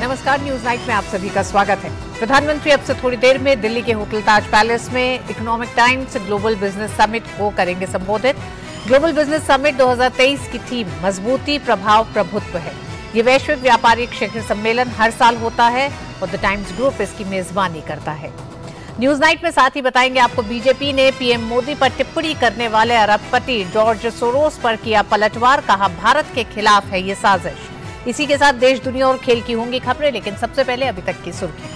नमस्कार, news night में आप सभी का स्वागत है। प्रधानमंत्री अब से थोड़ी देर में दिल्ली के होटल ताज पैलेस में economic times global business summit को करेंगे संबोधित। ग्लोबल बिजनेस समिट 2023 की थीम मजबूती, प्रभाव, प्रभुत्व है। ये वैश्विक व्यापारिक शिखर सम्मेलन हर साल होता है और द टाइम्स ग्रुप इसकी मेजबानी करता है। न्यूज नाइट में साथ ही बताएंगे आपको बीजेपी ने पीएम मोदी पर टिप्पणी करने वाले अरबपति जॉर्ज सोरोस पर किया पलटवार, कहा भारत के खिलाफ है ये साजिश। इसी के साथ देश, दुनिया और खेल की होंगी खबरें, लेकिन सबसे पहले अभी तक की सुर्खियां।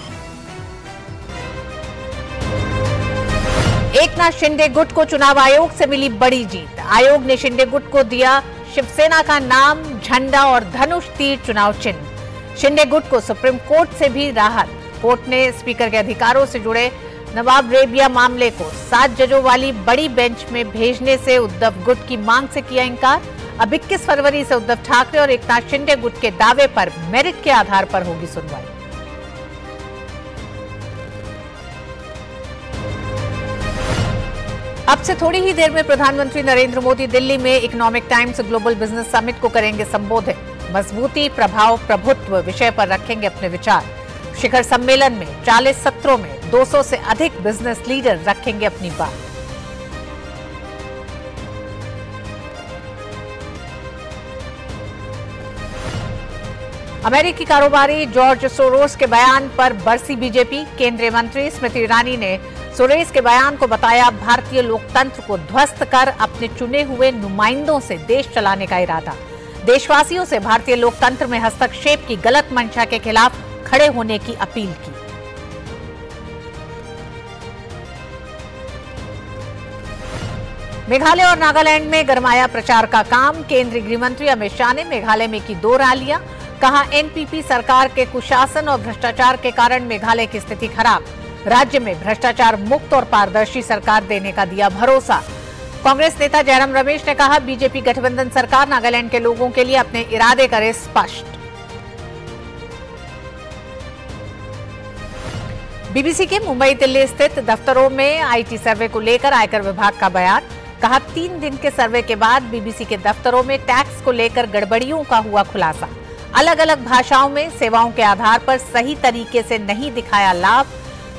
एकनाथ शिंदे गुट को चुनाव आयोग से मिली बड़ी जीत। आयोग ने शिंदे गुट को दिया शिवसेना का नाम, झंडा और धनुष तीर चुनाव चिन्ह। शिंदे गुट को सुप्रीम कोर्ट से भी राहत। कोर्ट ने स्पीकर के अधिकारों से जुड़े नवाब रेबिया मामले को 7 जजों वाली बड़ी बेंच में भेजने से उद्धव गुट की मांग से किया इनकार। अब 21 फरवरी से उद्धव ठाकरे और एकनाथ शिंदे गुट के दावे पर मेरिट के आधार पर होगी सुनवाई। अब से थोड़ी ही देर में प्रधानमंत्री नरेंद्र मोदी दिल्ली में economic times global business summit को करेंगे संबोधित। मजबूती, प्रभाव, प्रभुत्व विषय पर रखेंगे अपने विचार। शिखर सम्मेलन में 40 सत्रों में 200 से अधिक बिजनेस लीडर रखेंगे अपनी बात। अमेरिकी कारोबारी जॉर्ज सोरोस के बयान पर बरसी बीजेपी। केंद्रीय मंत्री स्मृति ईरानी ने सोरोस के बयान को बताया भारतीय लोकतंत्र को ध्वस्त कर अपने चुने हुए नुमाइंदों से देश चलाने का इरादा। देशवासियों से भारतीय लोकतंत्र में हस्तक्षेप की गलत मंशा के खिलाफ खड़े होने की अपील की। मेघालय और नागालैंड में गरमाया प्रचार का काम। केंद्रीय गृह मंत्री अमित शाह ने मेघालय में की 2 रैलियां। कहा एनपीपी सरकार के कुशासन और भ्रष्टाचार के कारण मेघालय की स्थिति खराब। राज्य में भ्रष्टाचार मुक्त और पारदर्शी सरकार देने का दिया भरोसा। कांग्रेस नेता जयराम रमेश ने कहा बीजेपी गठबंधन सरकार नागालैंड के लोगों के लिए अपने इरादे करे स्पष्ट। बीबीसी के मुंबई दिल्ली स्थित दफ्तरों में आईटी सर्वे को लेकर आयकर विभाग का बयान। कहा 3 दिन के सर्वे के बाद बीबीसी के दफ्तरों में टैक्स को लेकर गड़बड़ियों का हुआ खुलासा। अलग अलग भाषाओं में सेवाओं के आधार पर सही तरीके से नहीं दिखाया लाभ।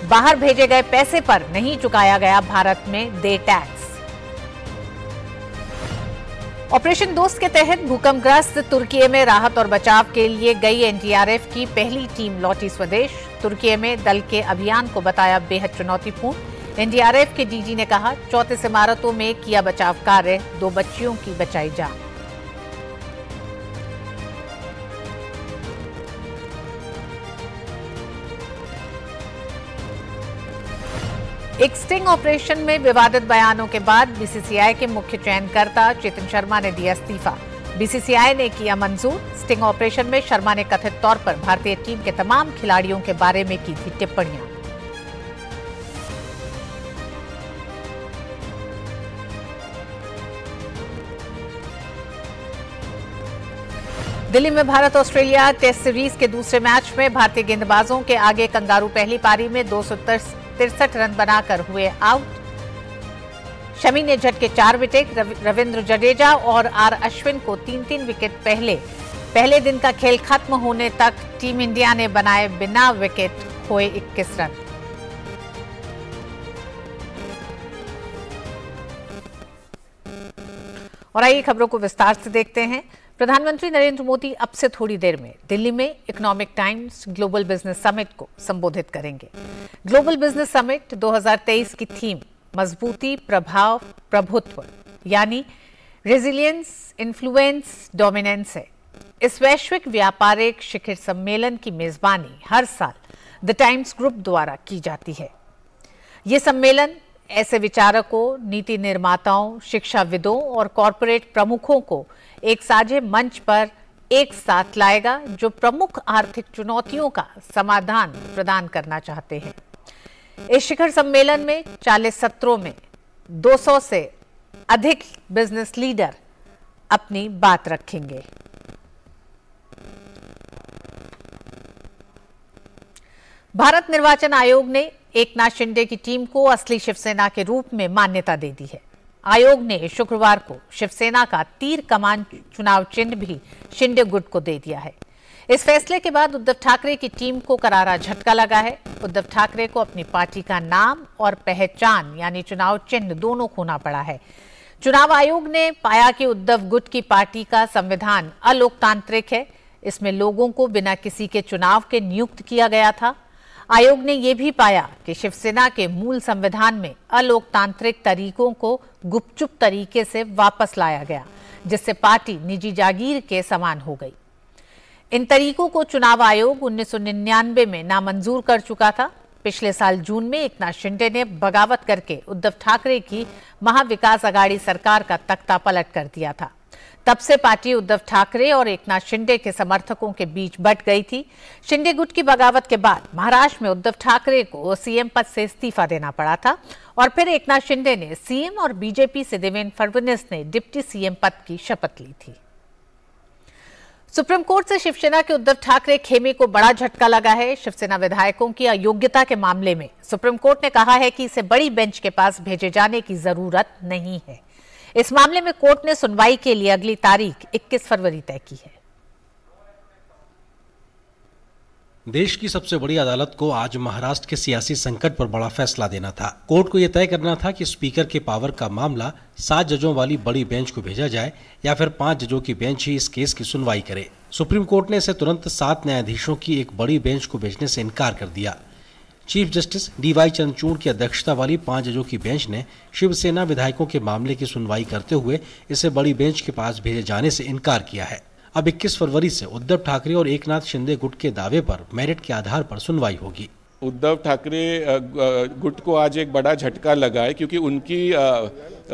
बाहर भेजे गए पैसे पर नहीं चुकाया गया भारत में दे टैक्स। ऑपरेशन दोस्त के तहत भूकंपग्रस्त तुर्की में राहत और बचाव के लिए गई एनडीआरएफ की पहली टीम लौटी स्वदेश। तुर्की में दल के अभियान को बताया बेहद चुनौतीपूर्ण। एनडीआरएफ के डीजी ने कहा 34 इमारतों में किया बचाव कार्य, 2 बच्चियों की बचाई जान। एक स्टिंग ऑपरेशन में विवादित बयानों के बाद बीसीसीआई के मुख्य चयनकर्ता चेतन शर्मा ने दिया इस्तीफा। बीसीसीआई ने किया मंजूर। स्टिंग ऑपरेशन में शर्मा ने कथित तौर पर भारतीय टीम के तमाम खिलाड़ियों के बारे में की थी टिप्पणियां। दिल्ली में भारत ऑस्ट्रेलिया टेस्ट सीरीज के दूसरे मैच में भारतीय गेंदबाजों के आगे कंगारू पहली पारी में 263 रन बनाकर हुए आउट। शमी ने झटके 4 विकेट। रविंद्र जडेजा और आर अश्विन को 3-3 विकेट पहले दिन का खेल खत्म होने तक टीम इंडिया ने बनाए बिना विकेट खोए 21 रन। और आइए खबरों को विस्तार से देखते हैं। प्रधानमंत्री नरेंद्र मोदी अब से थोड़ी देर में दिल्ली में economic times global business summit को संबोधित करेंगे। ग्लोबल बिजनेस समिट 2023 की थीम मजबूती, प्रभाव, प्रभुत्व यानी रेजिलियंस, इन्फ्लुएंस, डोमिनेंस है। इस वैश्विक व्यापारिक शिखर सम्मेलन की मेजबानी हर साल द टाइम्स ग्रुप द्वारा की जाती है। ये सम्मेलन ऐसे विचारकों, नीति निर्माताओं, शिक्षाविदों और कॉरपोरेट प्रमुखों को एक साझे मंच पर एक साथ लाएगा जो प्रमुख आर्थिक चुनौतियों का समाधान प्रदान करना चाहते हैं। इस शिखर सम्मेलन में 40 सत्रों में 200 से अधिक बिजनेस लीडर अपनी बात रखेंगे। भारत निर्वाचन आयोग ने एकनाथ शिंदे की टीम को असली शिवसेना के रूप में मान्यता दे दी है। आयोग ने शुक्रवार को शिवसेना का तीर कमान चुनाव चिन्ह भी शिंदे गुट को दे दिया है। इस फैसले के बाद उद्धव ठाकरे की टीम को करारा झटका लगा है। उद्धव ठाकरे को अपनी पार्टी का नाम और पहचान यानी चुनाव चिन्ह दोनों खोना पड़ा है। चुनाव आयोग ने पाया कि उद्धव गुट की पार्टी का संविधान अलोकतांत्रिक है। इसमें लोगों को बिना किसी के चुनाव के नियुक्त किया गया था। आयोग ने यह भी पाया कि शिवसेना के मूल संविधान में अलोकतांत्रिक तरीकों को गुपचुप तरीके से वापस लाया गया, जिससे पार्टी निजी जागीर के समान हो गई। इन तरीकों को चुनाव आयोग 1999 में नामंजूर कर चुका था। पिछले साल जून में एकनाथ शिंदे ने बगावत करके उद्धव ठाकरे की महाविकास आघाड़ी सरकार का तख्ता पलट कर दिया था। तब से पार्टी उद्धव ठाकरे और एकनाथ शिंदे के समर्थकों के बीच बंट गई थी। शिंदे गुट की बगावत के बाद महाराष्ट्र में उद्धव ठाकरे को सीएम पद से इस्तीफा देना पड़ा था और फिर एकनाथ शिंदे ने सीएम और बीजेपी से देवेंद्र फडणवीस ने डिप्टी सीएम पद की शपथ ली थी। सुप्रीम कोर्ट से शिवसेना के उद्धव ठाकरे खेमे को बड़ा झटका लगा है। शिवसेना विधायकों की अयोग्यता के मामले में सुप्रीम कोर्ट ने कहा है कि इसे बड़ी बेंच के पास भेजे जाने की जरूरत नहीं है। इस मामले में कोर्ट ने सुनवाई के लिए अगली तारीख 21 फरवरी तय की है। देश की सबसे बड़ी अदालत को आज महाराष्ट्र के सियासी संकट पर बड़ा फैसला देना था। कोर्ट को यह तय करना था कि स्पीकर के पावर का मामला 7 जजों वाली बड़ी बेंच को भेजा जाए या फिर 5 जजों की बेंच ही इस केस की सुनवाई करे। सुप्रीम कोर्ट ने इसे तुरंत 7 न्यायाधीशों की एक बड़ी बेंच को भेजने से इनकार कर दिया। चीफ जस्टिस डीवाई चंद्रचूड़ की अध्यक्षता वाली 5 जजों की बेंच ने शिवसेना विधायकों के मामले की सुनवाई करते हुए इसे बड़ी बेंच के पास भेजे जाने से इनकार किया है। अब 21 फरवरी से उद्धव ठाकरे और एकनाथ शिंदे गुट के दावे पर मेरिट के आधार पर सुनवाई होगी। उद्धव ठाकरे गुट को आज एक बड़ा झटका लगा है, क्योंकि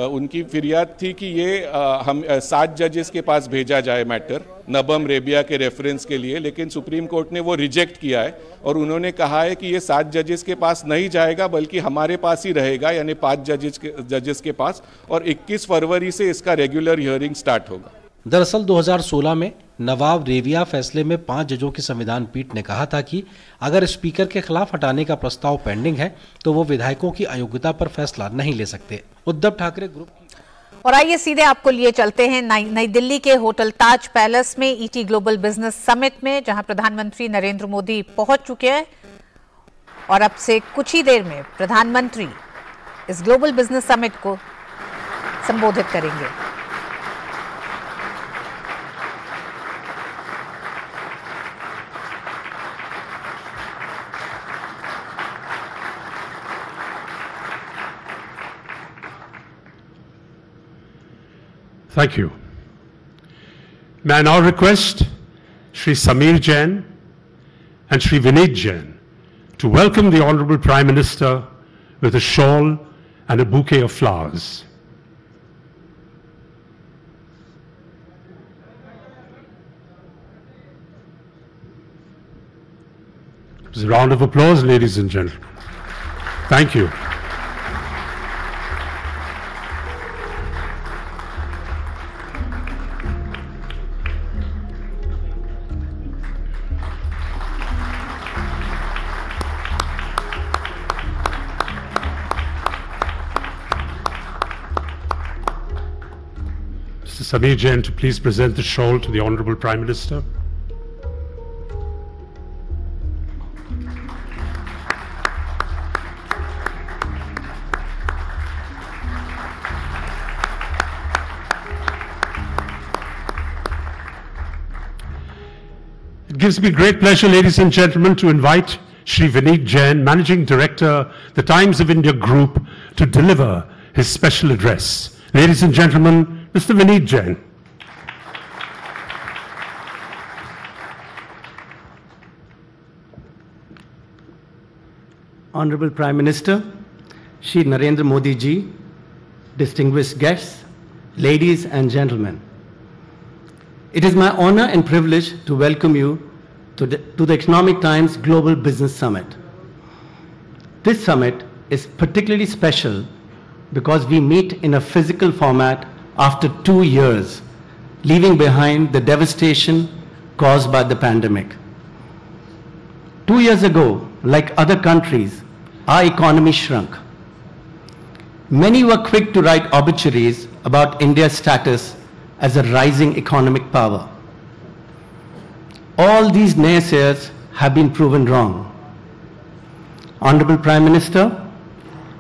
उनकी फिरियाद थी कि ये हम 7 जजेस के पास भेजा जाए मैटर नबम रेबिया के रेफरेंस के लिए, लेकिन सुप्रीम कोर्ट ने वो रिजेक्ट किया है और उन्होंने कहा है कि ये 7 जजेस के पास नहीं जाएगा बल्कि हमारे पास ही रहेगा, यानी 5 जजेस के पास, और 21 फरवरी से इसका रेगुलर हियरिंग स्टार्ट होगा। दरअसल 2016 में नवाब रेबिया फैसले में 5 जजों की संविधान पीठ ने कहा था कि अगर स्पीकर के खिलाफ हटाने का प्रस्ताव पेंडिंग है तो वो विधायकों की अयोग्यता पर फैसला नहीं ले सकते। उद्धव ठाकरे ग्रुप और आइए सीधे आपको लिए चलते हैं नई दिल्ली के होटल ताज पैलेस में ईटी ग्लोबल बिजनेस समिट में, जहां प्रधानमंत्री नरेंद्र मोदी पहुंच चुके हैं और अब से कुछ ही देर में प्रधानमंत्री इस ग्लोबल बिजनेस समिट को संबोधित करेंगे। Thank you. May I now request Shri Sameer Jain and Shri Vineet Jain to welcome the Honorable Prime Minister with a shawl and a bouquet of flowers. Just a round of applause, ladies and gentlemen. Thank you. Sameer Jain to please present the shawl to the Honorable Prime Minister. It gives me great pleasure, ladies and gentlemen, to invite Shri Vineet Jain, Managing Director, The Times of India Group, to deliver his special address. Ladies and gentlemen, Mr. Vineet Jain. Honorable Prime Minister, Shri Narendra Modi ji, distinguished guests, ladies and gentlemen. It is my honor and privilege to welcome you to the Economic Times Global Business Summit. This summit is particularly special because we meet in a physical format after 2 years, leaving behind the devastation caused by the pandemic. 2 years ago, like other countries, our economy shrunk. Many were quick to write obituaries about India's status as a rising economic power. all these naysayers have been proven wrong. Honorable Prime Minister,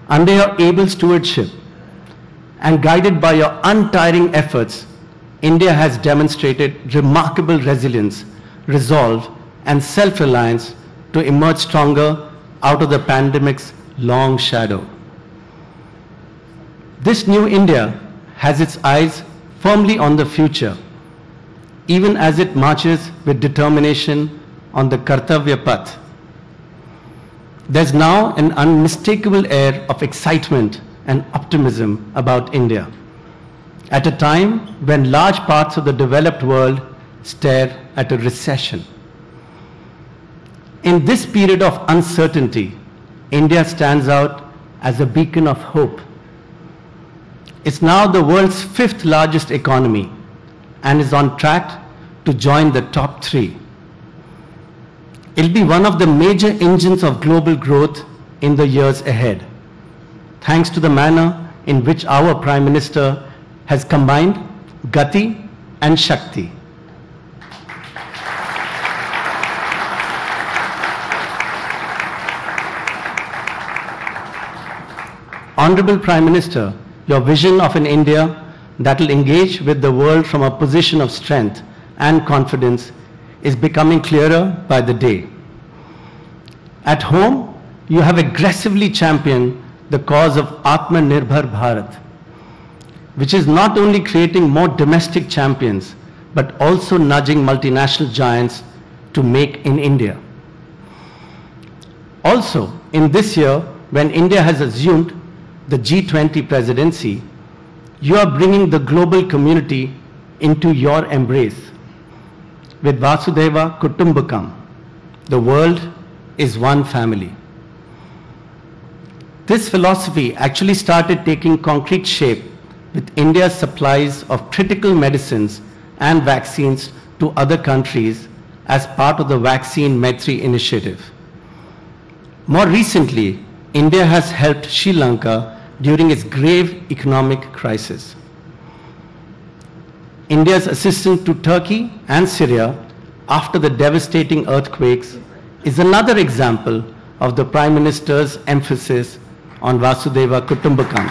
under your able stewardship and guided by your untiring efforts, India has demonstrated remarkable resilience, resolve, and self-reliance to emerge stronger out of the pandemic's long shadow. This new India has its eyes firmly on the future, even as it marches with determination on the Kartavya Path. There's now an unmistakable air of excitement and optimism about India, at a time when large parts of the developed world stare at a recession. In this period of uncertainty, India stands out as a beacon of hope. It's now the world's 5th largest economy and is on track to join the top 3. It'll be one of the major engines of global growth in the years ahead, thanks to the manner in which our Prime Minister has combined Gati and Shakti. Honorable Prime Minister, your vision of an India that will engage with the world from a position of strength and confidence is becoming clearer by the day. At home, you have aggressively championed the cause of Atmanirbhar Bharat, which is not only creating more domestic champions, but also nudging multinational giants to make in India. Also, in this year, when India has assumed the G20 presidency, you are bringing the global community into your embrace. With Vasudhaiva Kutumbakam, the world is one family. This philosophy actually started taking concrete shape with India's supplies of critical medicines and vaccines to other countries as part of the Vaccine Maitri initiative. More recently, India has helped Sri Lanka during its grave economic crisis. India's assistance to Turkey and Syria after the devastating earthquakes is another example of the Prime Minister's emphasis on Vasudhaiva Kutumbakam.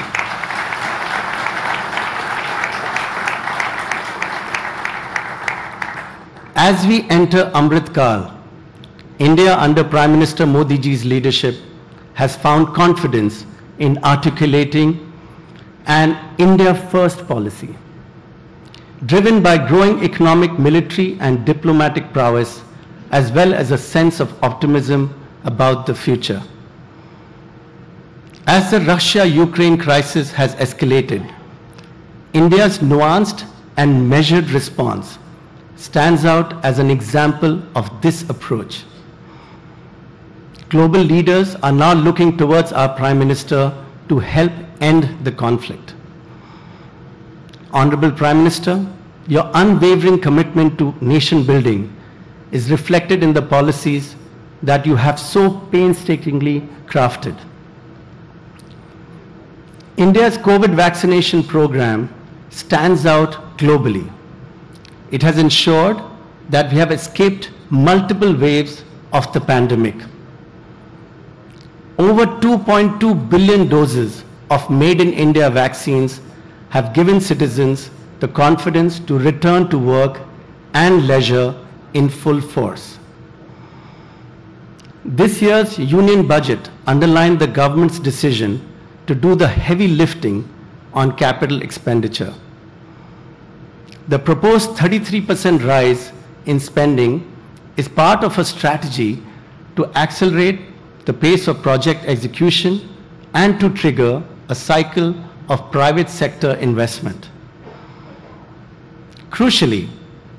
As we enter Amrit Kal, India under Prime Minister Modi ji's leadership has found confidence in articulating an India First policy, driven by growing economic, military and diplomatic prowess, as well as a sense of optimism about the future. As the Russia-Ukraine crisis has escalated, India's nuanced and measured response stands out as an example of this approach. Global leaders are now looking towards our Prime Minister to help end the conflict. Honorable Prime Minister, your unwavering commitment to nation building is reflected in the policies that you have so painstakingly crafted. India's COVID vaccination program stands out globally. It has ensured that we have escaped multiple waves of the pandemic. Over 2.2 billion doses of Made in India vaccines have given citizens the confidence to return to work and leisure in full force. This year's union budget underlined the government's decision to do the heavy lifting on capital expenditure. The proposed 33% rise in spending is part of a strategy to accelerate the pace of project execution and to trigger a cycle of private sector investment. Crucially,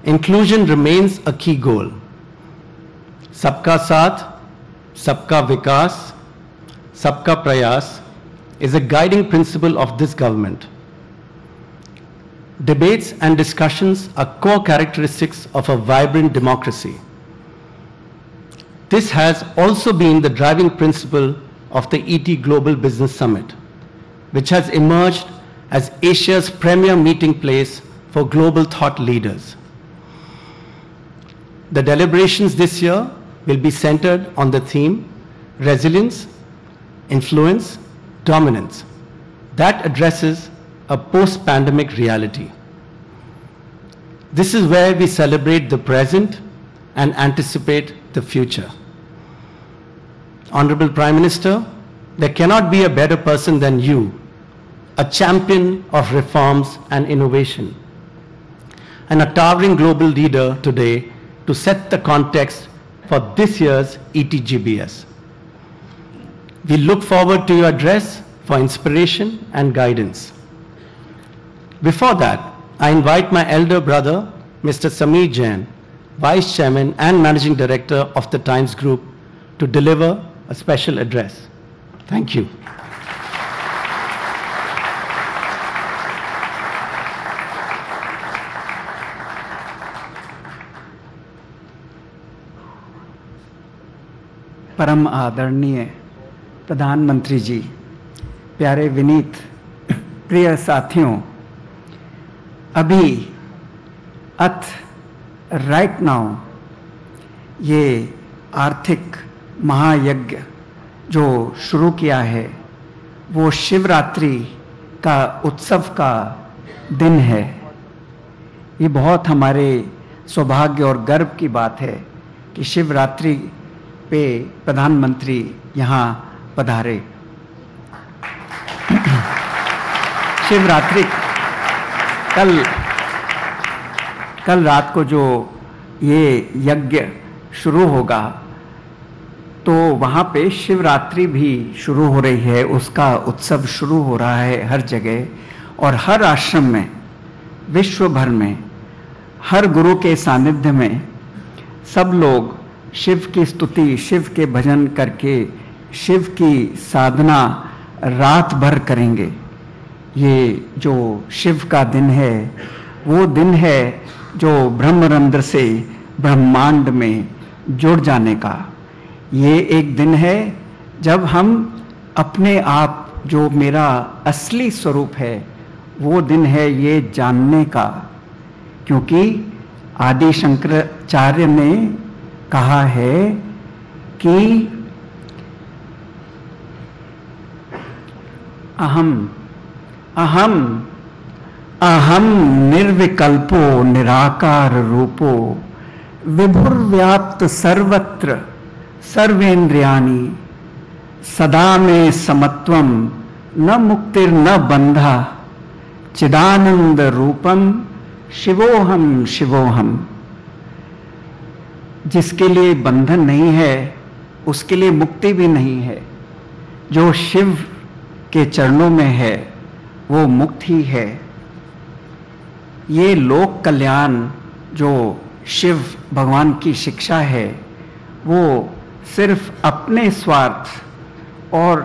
inclusion remains a key goal. Sabka Saath, Sabka Vikas, Sabka Prayas is a guiding principle of this government. Debates and discussions are core characteristics of a vibrant democracy. This has also been the driving principle of the ET Global Business Summit, which has emerged as Asia's premier meeting place for global thought leaders. The deliberations this year will be centered on the theme Resilience, Influence, Dominance that addresses a post-pandemic reality. This is where we celebrate the present and anticipate the future. Honorable Prime Minister, there cannot be a better person than you, a champion of reforms and innovation, and a towering global leader today to set the context for this year's ETGBS. We look forward to your address for inspiration and guidance. Before that, I invite my elder brother, Mr. Sameer Jain, Vice Chairman and Managing Director of the Times Group, to deliver a special address. Thank you. परम आदरणीय प्रधानमंत्री जी, प्यारे विनीत, प्रिय साथियों, अभी right now ये आर्थिक महायज्ञ जो शुरू किया है वो शिवरात्रि का उत्सव का दिन है। ये बहुत हमारे सौभाग्य और गर्व की बात है कि शिवरात्रि पे प्रधानमंत्री यहाँ पधारे। शिवरात्रि कल रात को जो ये यज्ञ शुरू होगा तो वहाँ पे शिवरात्रि भी शुरू हो रही है, उसका उत्सव शुरू हो रहा है हर जगह और हर आश्रम में, विश्व भर में, हर गुरु के सानिध्य में सब लोग शिव की स्तुति, शिव के भजन करके शिव की साधना रात भर करेंगे। ये जो शिव का दिन है वो दिन है जो ब्रह्मरंध्र से ब्रह्मांड में जुड़ जाने का। ये एक दिन है जब हम अपने आप जो मेरा असली स्वरूप है वो दिन है ये जानने का, क्योंकि आदि शंकराचार्य ने कहा है कि अहम निर्विकल्पो निराकार रूपो विभुर्व्याप्त सर्वत्र सर्वेन्द्रियाणि सदा में समत्वम न मुक्तिर् न बंधा चिदानंद रूपम शिवोहम शिवोहम। जिसके लिए बंधन नहीं है उसके लिए मुक्ति भी नहीं है। जो शिव के चरणों में है वो मुक्त ही है। ये लोक कल्याण जो शिव भगवान की शिक्षा है वो सिर्फ अपने स्वार्थ और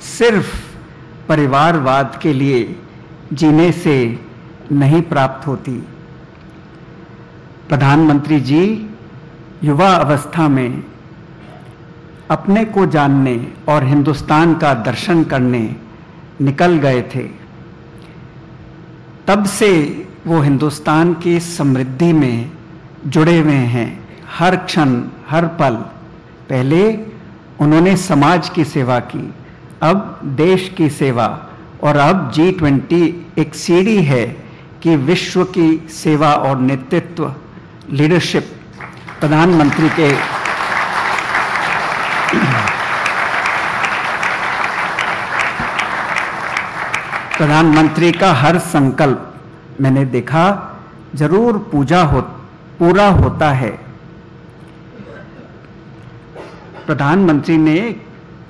सिर्फ परिवारवाद के लिए जीने से नहीं प्राप्त होती। प्रधानमंत्री जी युवा अवस्था में अपने को जानने और हिंदुस्तान का दर्शन करने निकल गए थे। तब से वो हिंदुस्तान की समृद्धि में जुड़े हुए हैं, हर क्षण हर पल। पहले उन्होंने समाज की सेवा की, अब देश की सेवा, और अब G20 एक सीढ़ी है कि विश्व की सेवा और नेतृत्व, लीडरशिप प्रधानमंत्री के प्रधानमंत्री का हर संकल्प मैंने देखा जरूर पूरा होता है। प्रधानमंत्री ने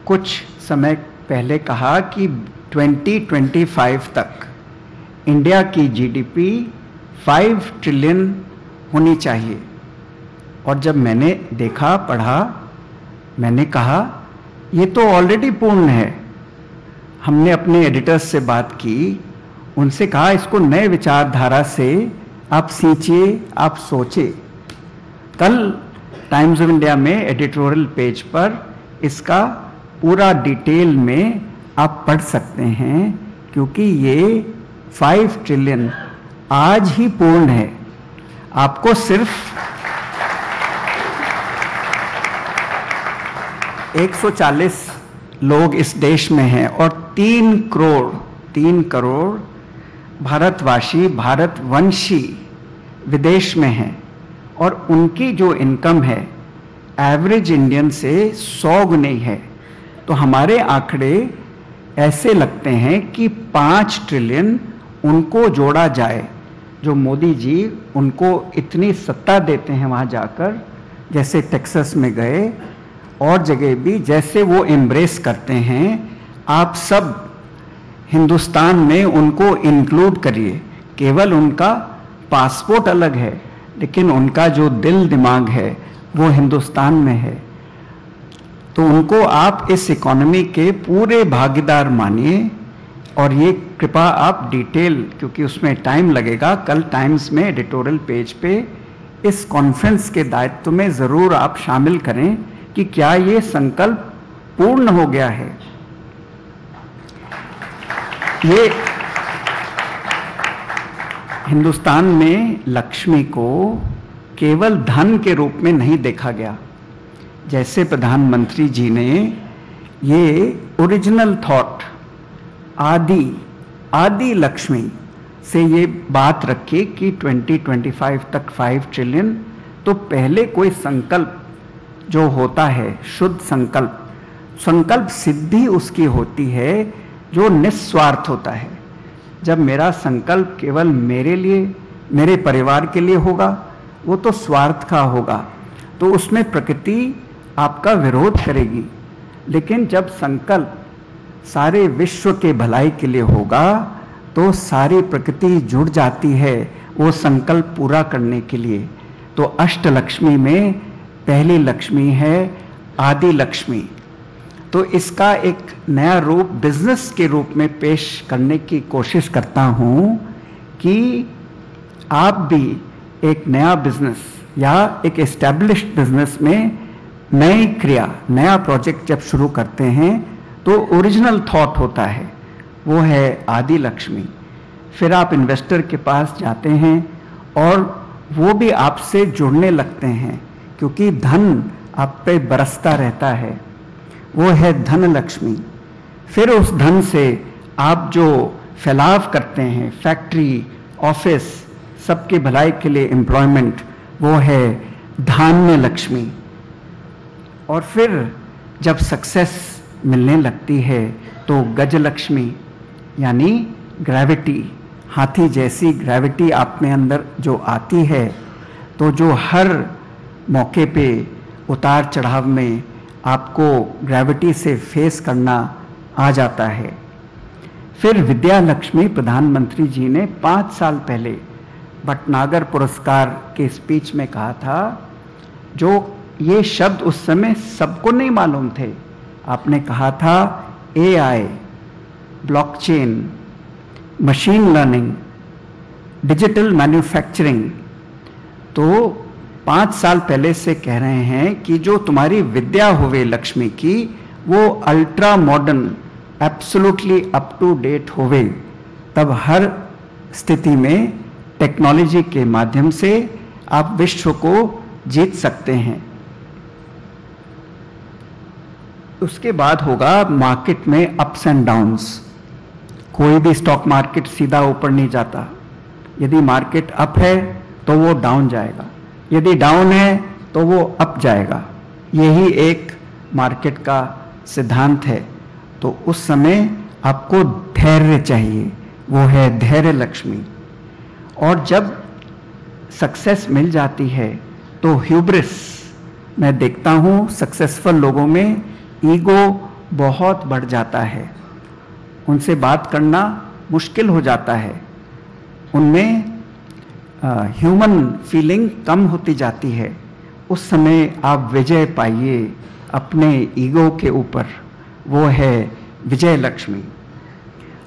कुछ समय पहले कहा कि 2025 तक इंडिया की जीडीपी 5 ट्रिलियन होनी चाहिए। और जब मैंने देखा, पढ़ा, मैंने कहा ये तो ऑलरेडी पूर्ण है। हमने अपने एडिटर्स से बात की, उनसे कहा इसको नए विचारधारा से आप सींचिए, आप सोचिए। कल टाइम्स ऑफ इंडिया में एडिटोरियल पेज पर इसका पूरा डिटेल में आप पढ़ सकते हैं, क्योंकि ये 5 ट्रिलियन आज ही पूर्ण है। आपको सिर्फ 140 लोग इस देश में हैं और 3 करोड़ भारतवासी, भारतवंशी विदेश में हैं, और उनकी जो इनकम है एवरेज इंडियन से 100 गुनी है। तो हमारे आंकड़े ऐसे लगते हैं कि 5 ट्रिलियन उनको जोड़ा जाए, जो मोदी जी उनको इतनी सत्ता देते हैं वहाँ जाकर, जैसे टेक्सास में गए और जगह भी, जैसे वो एम्ब्रेस करते हैं। आप सब हिंदुस्तान में उनको इंक्लूड करिए। केवल उनका पासपोर्ट अलग है, लेकिन उनका जो दिल दिमाग है वो हिंदुस्तान में है। तो उनको आप इस इकोनॉमी के पूरे भागीदार मानिए, और ये कृपा आप डिटेल, क्योंकि उसमें टाइम लगेगा, कल टाइम्स में एडिटोरियल पेज पे इस कॉन्फ्रेंस के दायित्व में ज़रूर आप शामिल करें कि क्या ये संकल्प पूर्ण हो गया है। ये हिंदुस्तान में लक्ष्मी को केवल धन के रूप में नहीं देखा गया। जैसे प्रधानमंत्री जी ने ये ओरिजिनल थॉट आदि लक्ष्मी से ये बात रखी कि 2025 तक 5 ट्रिलियन, तो पहले कोई संकल्प जो होता है, शुद्ध संकल्प सिद्धि उसकी होती है जो निस्वार्थ होता है। जब मेरा संकल्प केवल मेरे लिए, मेरे परिवार के लिए होगा, वो तो स्वार्थ का होगा, तो उसमें प्रकृति आपका विरोध करेगी। लेकिन जब संकल्प सारे विश्व के भलाई के लिए होगा, तो सारी प्रकृति जुड़ जाती है वो संकल्प पूरा करने के लिए। तो अष्टलक्ष्मी में पहली लक्ष्मी है आदि लक्ष्मी। तो इसका एक नया रूप बिजनेस के रूप में पेश करने की कोशिश करता हूँ कि आप भी एक नया बिजनेस या एक एस्टैब्लिश्ड बिजनेस में नई क्रिया, नया प्रोजेक्ट जब शुरू करते हैं तो ओरिजिनल थॉट होता है, वो है आदि लक्ष्मी। फिर आप इन्वेस्टर के पास जाते हैं और वो भी आपसे जुड़ने लगते हैं, क्योंकि धन आप पे बरसता रहता है, वो है धन लक्ष्मी। फिर उस धन से आप जो फैलाव करते हैं, फैक्ट्री, ऑफिस, सबके भलाई के लिए एम्प्लॉयमेंट, वो है धान्य लक्ष्मी। और फिर जब सक्सेस मिलने लगती है तो गज लक्ष्मी, यानी ग्रेविटी, हाथी जैसी ग्रेविटी आप में अंदर जो आती है, तो जो हर मौके पे उतार चढ़ाव में आपको ग्रेविटी से फेस करना आ जाता है। फिर विद्या लक्ष्मी, प्रधानमंत्री जी ने 5 साल पहले भटनागर पुरस्कार के स्पीच में कहा था, जो ये शब्द उस समय सबको नहीं मालूम थे। आपने कहा था AI, blockchain, machine learning, digital manufacturing. तो 5 साल पहले से कह रहे हैं कि जो तुम्हारी विद्या होवे लक्ष्मी की, वो ultra modern, absolutely up to date होवे, तब हर स्थिति में टेक्नोलॉजी के माध्यम से आप विश्व को जीत सकते हैं। उसके बाद होगा मार्केट में अप्स एंड डाउन्स। कोई भी स्टॉक मार्केट सीधा ऊपर नहीं जाता। यदि मार्केट अप है तो वो डाउन जाएगा, यदि डाउन है तो वो अप जाएगा। यही एक मार्केट का सिद्धांत है। तो उस समय आपको धैर्य चाहिए, वो है धैर्य लक्ष्मी। और जब सक्सेस मिल जाती है तो ह्यूब्रिस, मैं देखता हूँ सक्सेसफुल लोगों में ईगो बहुत बढ़ जाता है, उनसे बात करना मुश्किल हो जाता है, उनमें ह्यूमन फीलिंग कम होती जाती है। उस समय आप विजय पाइए अपने ईगो के ऊपर, वो है विजय लक्ष्मी।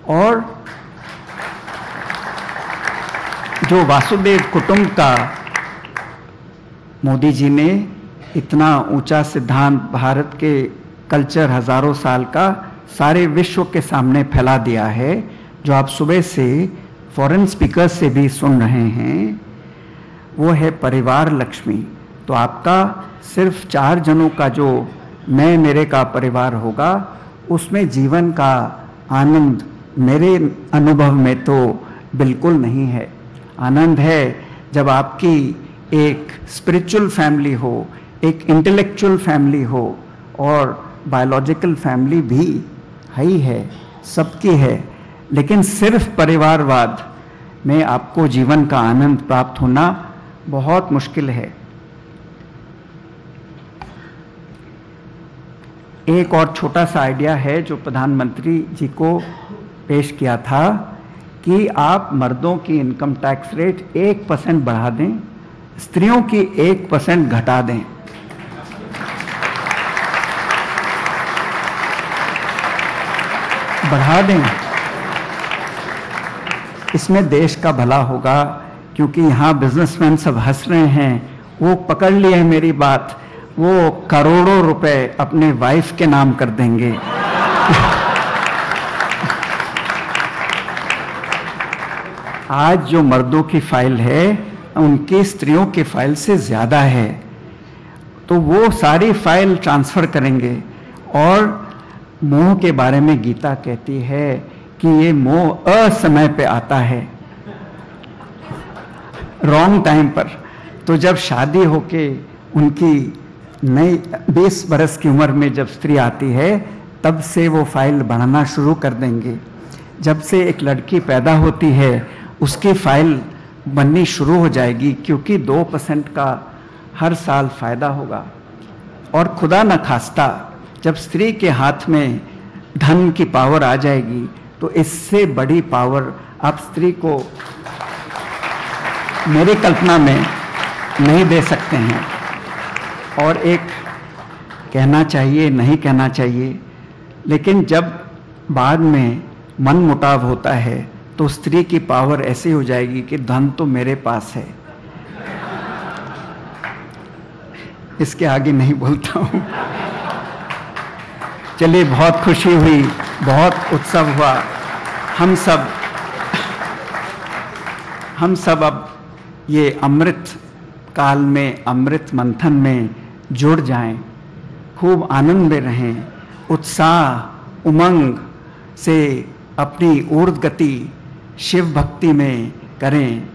और जो वासुदेव कुटुंब का मोदी जी ने इतना ऊंचा सिद्धांत, भारत के कल्चर हजारों साल का सारे विश्व के सामने फैला दिया है, जो आप सुबह से फॉरेन स्पीकर से भी सुन रहे हैं, वो है परिवार लक्ष्मी। तो आपका सिर्फ 4 जनों का जो मैं मेरे का परिवार होगा, उसमें जीवन का आनंद मेरे अनुभव में तो बिल्कुल नहीं है। आनंद है जब आपकी एक स्पिरिचुअल फैमिली हो, एक इंटेलेक्चुअल फैमिली हो, और बायोलॉजिकल फैमिली भी ही है, सबकी है, लेकिन सिर्फ परिवारवाद में आपको जीवन का आनंद प्राप्त होना बहुत मुश्किल है। एक और छोटा सा आइडिया है जो प्रधानमंत्री जी को पेश किया था कि आप मर्दों की इनकम टैक्स रेट 1% बढ़ा दें, स्त्रियों की 1% घटा दें। बढ़ा दें, इसमें देश का भला होगा, क्योंकि यहाँ बिजनेसमैन सब हंस रहे हैं, वो पकड़ लिए है मेरी बात, वो करोड़ों रुपए अपने वाइफ के नाम कर देंगे। आज जो मर्दों की फाइल है उनकी स्त्रियों की फाइल से ज्यादा है, तो वो सारी फाइल ट्रांसफर करेंगे। और मोह के बारे में गीता कहती है कि ये मोह असमय पे आता है, रॉन्ग टाइम पर। तो जब शादी होके उनकी नई 20 बरस की उम्र में जब स्त्री आती है, तब से वो फाइल बढ़ाना शुरू कर देंगे। जब से एक लड़की पैदा होती है उसकी फाइल बननी शुरू हो जाएगी, क्योंकि 2% का हर साल फायदा होगा। और खुदा न खास्ता जब स्त्री के हाथ में धन की पावर आ जाएगी, तो इससे बड़ी पावर आप स्त्री को मेरी कल्पना में नहीं दे सकते हैं। और एक कहना चाहिए, नहीं कहना चाहिए, लेकिन जब बाद में मन मुटाव होता है तो स्त्री की पावर ऐसी हो जाएगी कि धन तो मेरे पास है। इसके आगे नहीं बोलता हूं। चलिए, बहुत खुशी हुई, बहुत उत्सव हुआ। हम सब अब ये अमृत काल में, अमृत मंथन में जुड़ जाएं, खूब आनंद में रहें, उत्साह उमंग से अपनी ऊर्ध्व गति शिव भक्ति में करें।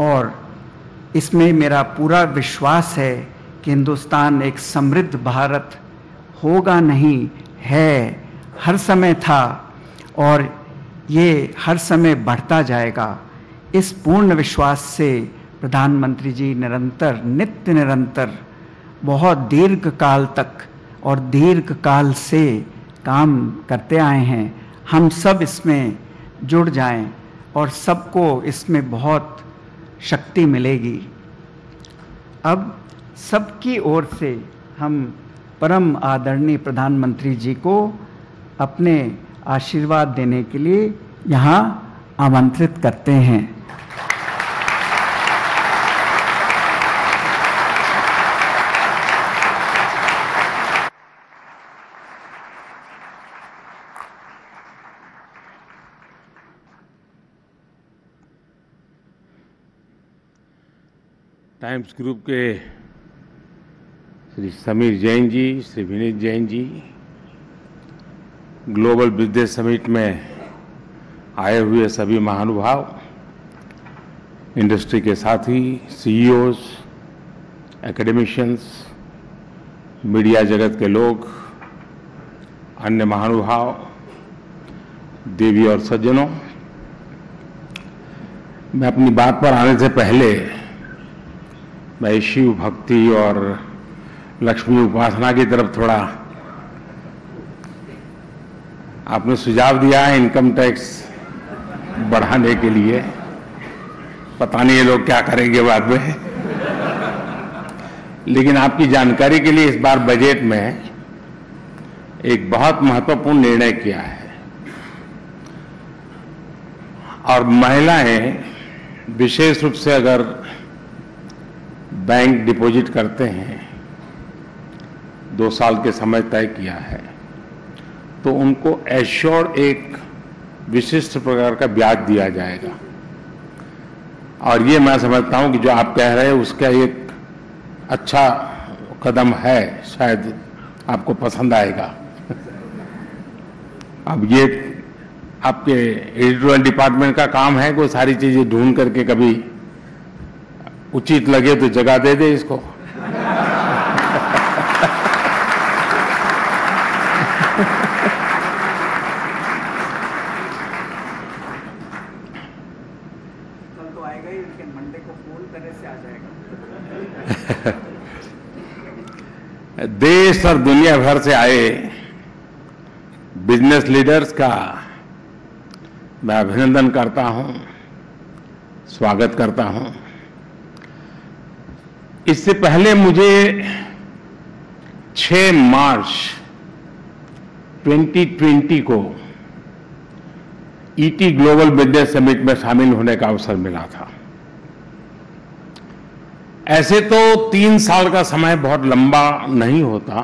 और इसमें मेरा पूरा विश्वास है कि हिंदुस्तान एक समृद्ध भारत होगा, नहीं है, हर समय था और ये हर समय बढ़ता जाएगा। इस पूर्ण विश्वास से प्रधानमंत्री जी निरंतर, नित्य निरंतर, बहुत दीर्घ काल तक और दीर्घ काल से काम करते आए हैं। हम सब इसमें जुड़ जाएं और सबको इसमें बहुत शक्ति मिलेगी। अब सबकी ओर से हम परम आदरणीय प्रधानमंत्री जी को अपने आशीर्वाद देने के लिए यहाँ आमंत्रित करते हैं। टाइम्स ग्रुप के Shri Sameer Jain ji, Shri Vineet Jain ji, global business summit में आए हुए सभी महानुभाव, इंडस्ट्री के साथी, सीईओज, एकेडमिशियंस, मीडिया जगत के लोग, अन्य महानुभाव, देवी और सज्जनों, मैं अपनी बात पर आने से पहले मैं शिव भक्ति और लक्ष्मी उपासना की तरफ थोड़ा, आपने सुझाव दिया है इनकम टैक्स बढ़ाने के लिए, पता नहीं ये लोग क्या करेंगे बाद में, लेकिन आपकी जानकारी के लिए इस बार बजट में एक बहुत महत्वपूर्ण निर्णय किया है। और महिलाएं विशेष रूप से अगर बैंक डिपॉजिट करते हैं, 2 साल के समय तय किया है, तो उनको एश्योर्ड एक विशिष्ट प्रकार का ब्याज दिया जाएगा। और ये मैं समझता हूं कि जो आप कह रहे हैं उसका एक अच्छा कदम है, शायद आपको पसंद आएगा। अब ये आपके एडिटोरियल डिपार्टमेंट का काम है कि सारी चीजें ढूंढ करके कभी उचित लगे तो जगह दे दे इसको। देश और दुनिया भर से आए बिजनेस लीडर्स का मैं अभिनंदन करता हूं, स्वागत करता हूं। इससे पहले मुझे 6 मार्च 2020 को ईटी ग्लोबल बिजनेस समिट में शामिल होने का अवसर मिला था। ऐसे तो 3 साल का समय बहुत लंबा नहीं होता,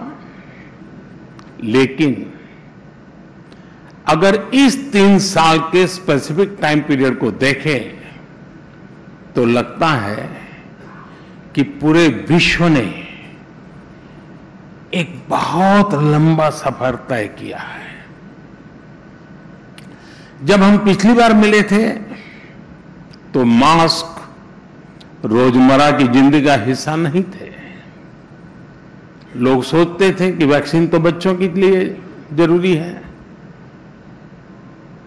लेकिन अगर इस 3 साल के स्पेसिफिक टाइम पीरियड को देखें तो लगता है कि पूरे विश्व ने एक बहुत लंबा सफर तय किया है। जब हम पिछली बार मिले थे तो मास्क रोजमर्रा की जिंदगी का हिस्सा नहीं थे। लोग सोचते थे कि वैक्सीन तो बच्चों के लिए जरूरी है,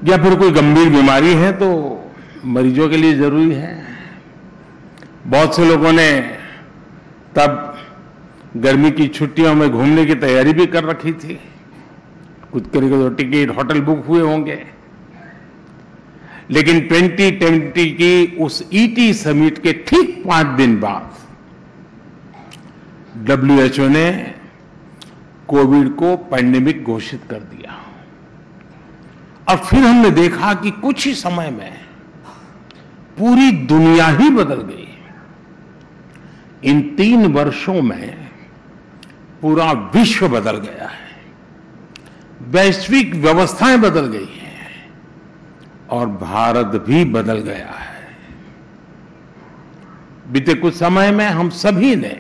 या फिर कोई गंभीर बीमारी है तो मरीजों के लिए जरूरी है। बहुत से लोगों ने तब गर्मी की छुट्टियों में घूमने की तैयारी भी कर रखी थी। कुछ करीब तो टिकट होटल बुक हुए होंगे। लेकिन 2020 की उस ईटी समिट के ठीक 5 दिन बाद WHO ने कोविड को पैंडेमिक घोषित कर दिया। और फिर हमने देखा कि कुछ ही समय में पूरी दुनिया ही बदल गई। इन 3 वर्षों में पूरा विश्व बदल गया है, वैश्विक व्यवस्थाएं बदल गई हैं और भारत भी बदल गया है। बीते कुछ समय में हम सभी ने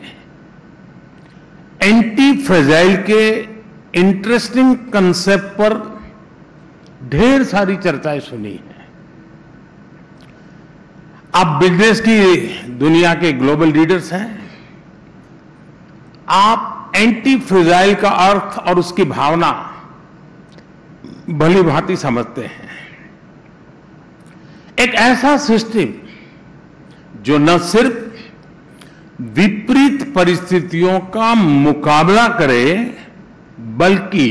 एंटी फ्रेजाइल के इंटरेस्टिंग कंसेप्ट पर ढेर सारी चर्चाएं सुनी हैं। आप बिजनेस की दुनिया के ग्लोबल लीडर्स हैं। आप एंटी फ्रेजाइल का अर्थ और उसकी भावना भली भांति समझते हैं। एक ऐसा सिस्टम जो न सिर्फ विपरीत परिस्थितियों का मुकाबला करे, बल्कि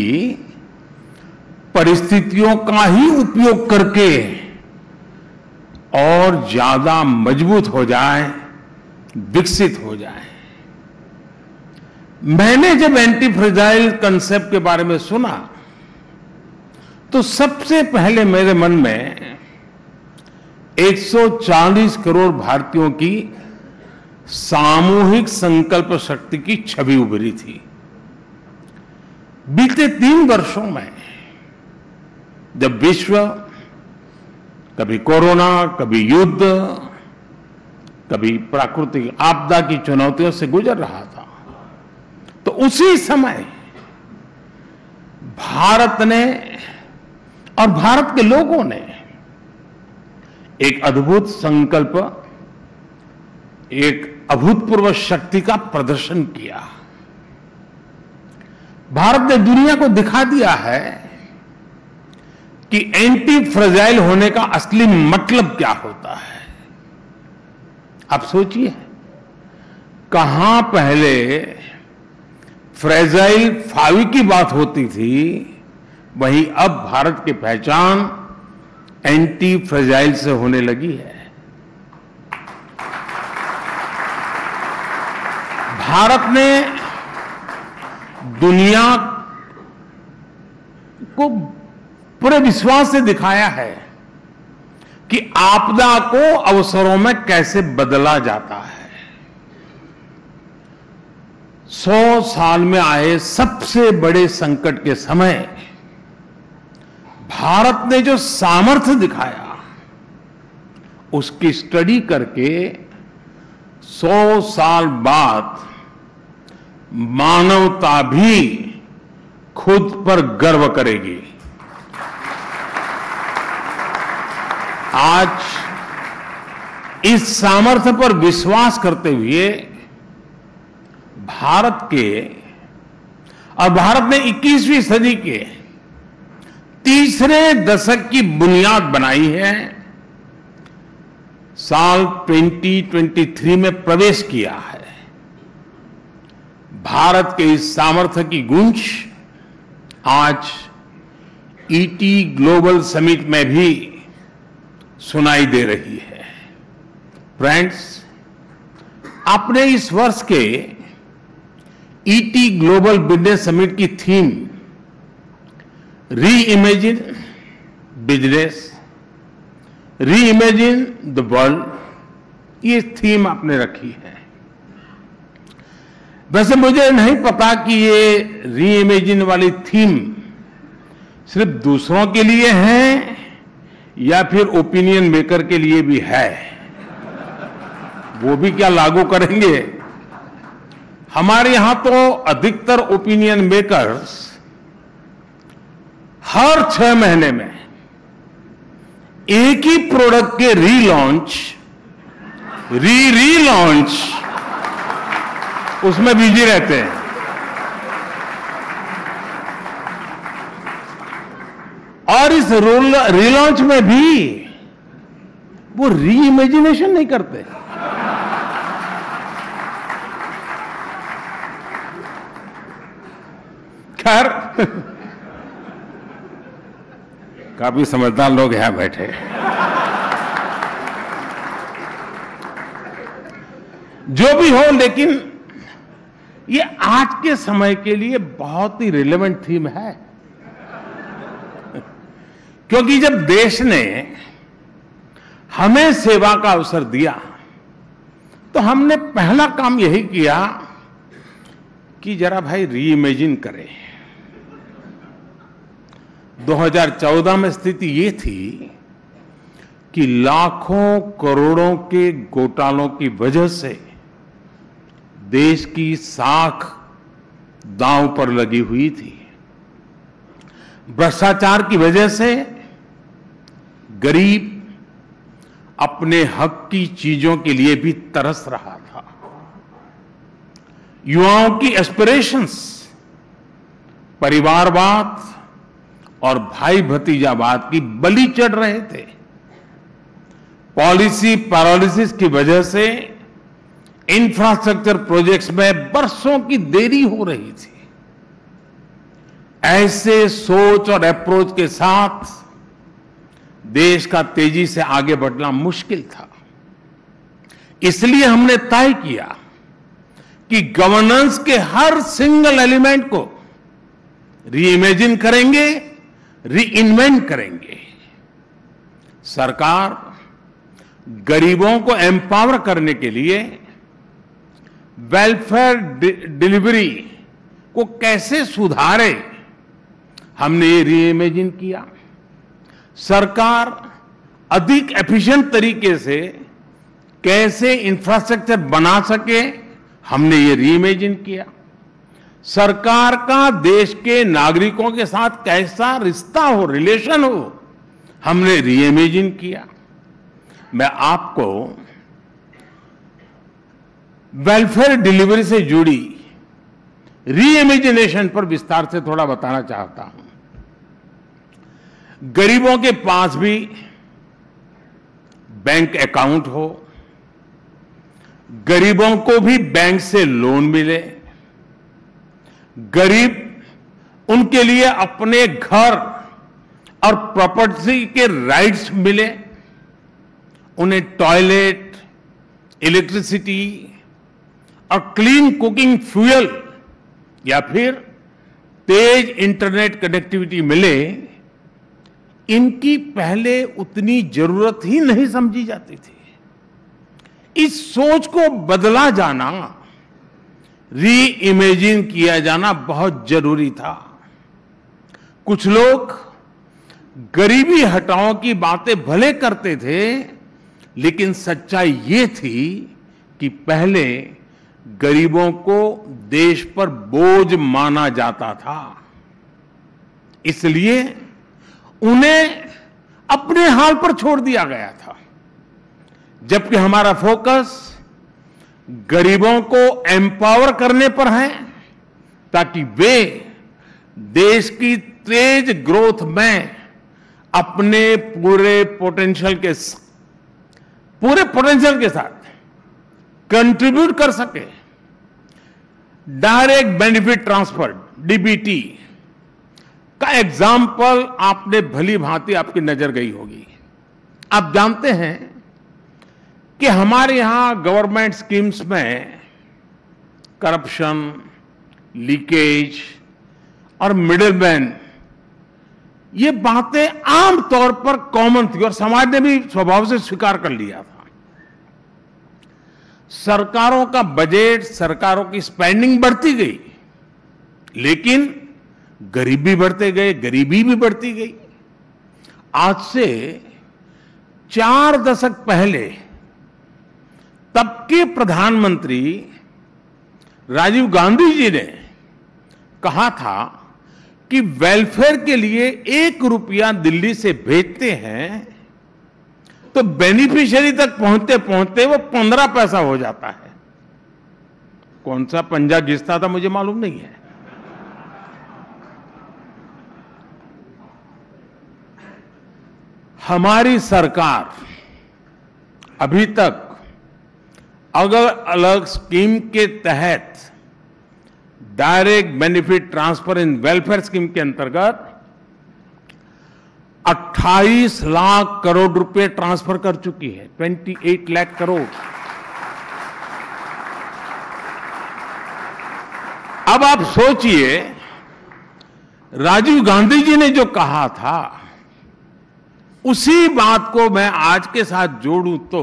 परिस्थितियों का ही उपयोग करके और ज्यादा मजबूत हो जाए, विकसित हो जाए। मैंने जब एंटी फ्रेजाइल कंसेप्ट के बारे में सुना तो सबसे पहले मेरे मन में 140 करोड़ भारतीयों की सामूहिक संकल्प शक्ति की छवि उभरी थी। बीते 3 वर्षों में जब विश्व कभी कोरोना, कभी युद्ध, कभी प्राकृतिक आपदा की चुनौतियों से गुजर रहा था, तो उसी समय भारत ने और भारत के लोगों ने एक अद्भुत संकल्प, एक अभूतपूर्व शक्ति का प्रदर्शन किया। भारत ने दुनिया को दिखा दिया है कि एंटी फ्रेजाइल होने का असली मतलब क्या होता है। आप सोचिए, कहां पहले फ्रेजाइल फावी की बात होती थी, वहीं अब भारत की पहचान एंटी फ्रेजाइल से होने लगी है। भारत ने दुनिया को पूरे विश्वास से दिखाया है कि आपदा को अवसरों में कैसे बदला जाता है। 100 साल में आए सबसे बड़े संकट के समय भारत ने जो सामर्थ्य दिखाया, उसकी स्टडी करके 100 साल बाद मानवता भी खुद पर गर्व करेगी। आज इस सामर्थ्य पर विश्वास करते हुए भारत ने 21वीं सदी के तीसरे दशक की बुनियाद बनाई है। साल 2023 में प्रवेश किया है। भारत के इस सामर्थ्य की गूंज आज ईटी ग्लोबल समिट में भी सुनाई दे रही है। फ्रेंड्स, आपने इस वर्ष के ईटी ग्लोबल बिजनेस समिट की थीम री इमेजिन बिजनेस, री इमेजिन द वर्ल्ड, ये थीम आपने रखी है। वैसे मुझे नहीं पता कि ये री इमेजिन वाली थीम सिर्फ दूसरों के लिए है या फिर ओपिनियन मेकर के लिए भी है। वो भी क्या लागू करेंगे? हमारे यहां तो अधिकतर ओपिनियन मेकर्स हर 6 महीने में एक ही प्रोडक्ट के रीलॉन्च, रीलॉन्च उसमें बिजी रहते हैं। और इस रीलॉन्च में भी वो री इमेजिनेशन नहीं करते। खैर, काफी समझदार लोग यहां बैठे। जो भी हो, लेकिन ये आज के समय के लिए बहुत ही रिलेवेंट थीम है, क्योंकि जब देश ने हमें सेवा का अवसर दिया तो हमने पहला काम यही किया कि जरा भाई री इमेजिन करें। 2014 में स्थिति ये थी कि लाखों करोड़ों के घोटालों की वजह से देश की साख दांव पर लगी हुई थी। भ्रष्टाचार की वजह से गरीब अपने हक की चीजों के लिए भी तरस रहा था। युवाओं की एस्पिरेशंस परिवारवाद और भाई भतीजावाद की बलि चढ़ रहे थे। पॉलिसी पैरालिसिस की वजह से इंफ्रास्ट्रक्चर प्रोजेक्ट्स में बरसों की देरी हो रही थी। ऐसे सोच और अप्रोच के साथ देश का तेजी से आगे बढ़ना मुश्किल था। इसलिए हमने तय किया कि गवर्नेंस के हर सिंगल एलिमेंट को री इमेजिन करेंगे, री इन्वेंट करेंगे। सरकार गरीबों को एम्पावर करने के लिए वेलफेयर डिलीवरी को कैसे सुधारे, हमने ये री इमेजिन किया। सरकार अधिक एफिशिएंट तरीके से कैसे इंफ्रास्ट्रक्चर बना सके, हमने ये री इमेजिन किया। सरकार का देश के नागरिकों के साथ कैसा रिश्ता हो, रिलेशन हो, हमने री इमेजिन किया। मैं आपको वेलफेयर डिलीवरी से जुड़ी री इमेजिनेशन पर विस्तार से थोड़ा बताना चाहता हूं। गरीबों के पास भी बैंक अकाउंट हो, गरीबों को भी बैंक से लोन मिले, गरीब उनके लिए अपने घर और प्रॉपर्टी के राइट्स मिले, उन्हें टॉयलेट, इलेक्ट्रिसिटी और क्लीन कुकिंग फ्यूल या फिर तेज इंटरनेट कनेक्टिविटी मिले, इनकी पहले उतनी जरूरत ही नहीं समझी जाती थी। इस सोच को बदला जाना, री इमेजिन किया जाना बहुत जरूरी था। कुछ लोग गरीबी हटाओ की बातें भले करते थे, लेकिन सच्चाई ये थी कि पहले गरीबों को देश पर बोझ माना जाता था। इसलिए उन्हें अपने हाल पर छोड़ दिया गया था, जबकि हमारा फोकस गरीबों को एम्पावर करने पर है ताकि वे देश की तेज ग्रोथ में अपने पूरे पोटेंशियल के साथ कंट्रीब्यूट कर सके। डायरेक्ट बेनिफिट ट्रांसफर डीबीटी का एग्जाम्पल आपने भली भांति आपकी नजर गई होगी। आप जानते हैं कि हमारे यहां गवर्नमेंट स्कीम्स में करप्शन, लीकेज और मिडिलमैन, ये बातें आम तौर पर कॉमन थी और समाज ने भी स्वभाव से स्वीकार कर लिया था। सरकारों का बजट, सरकारों की स्पेंडिंग बढ़ती गई, लेकिन गरीबी बढ़ते गए, गरीबी भी बढ़ती गई। आज से 4 दशक पहले तब के प्रधानमंत्री राजीव गांधी जी ने कहा था कि वेलफेयर के लिए 1 रुपया दिल्ली से भेजते हैं तो बेनिफिशियरी तक पहुंचते पहुंचते वो 15 पैसा हो जाता है। कौन सा पंजा घिसता था मुझे मालूम नहीं है। हमारी सरकार अभी तक अलग अलग स्कीम के तहत डायरेक्ट बेनिफिट ट्रांसफर इन वेलफेयर स्कीम के अंतर्गत 28 लाख करोड़ रुपए ट्रांसफर कर चुकी है। 28 लाख करोड़। अब आप सोचिए, राजीव गांधी जी ने जो कहा था उसी बात को मैं आज के साथ जोड़ूं तो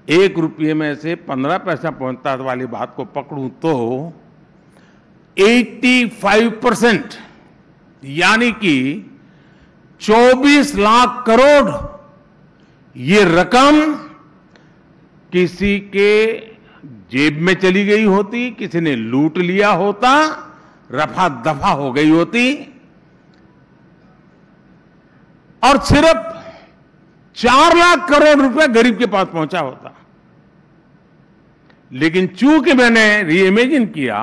1 रुपये में से 15 पैसा पहुंचता वाली बात को पकड़ूं तो 85% यानी कि 24 लाख करोड़ ये रकम किसी के जेब में चली गई होती, किसी ने लूट लिया होता, रफा दफा हो गई होती और सिर्फ 4 लाख करोड़ रुपए गरीब के पास पहुंचा होता। लेकिन चूंकि मैंने रीइमेजिन किया,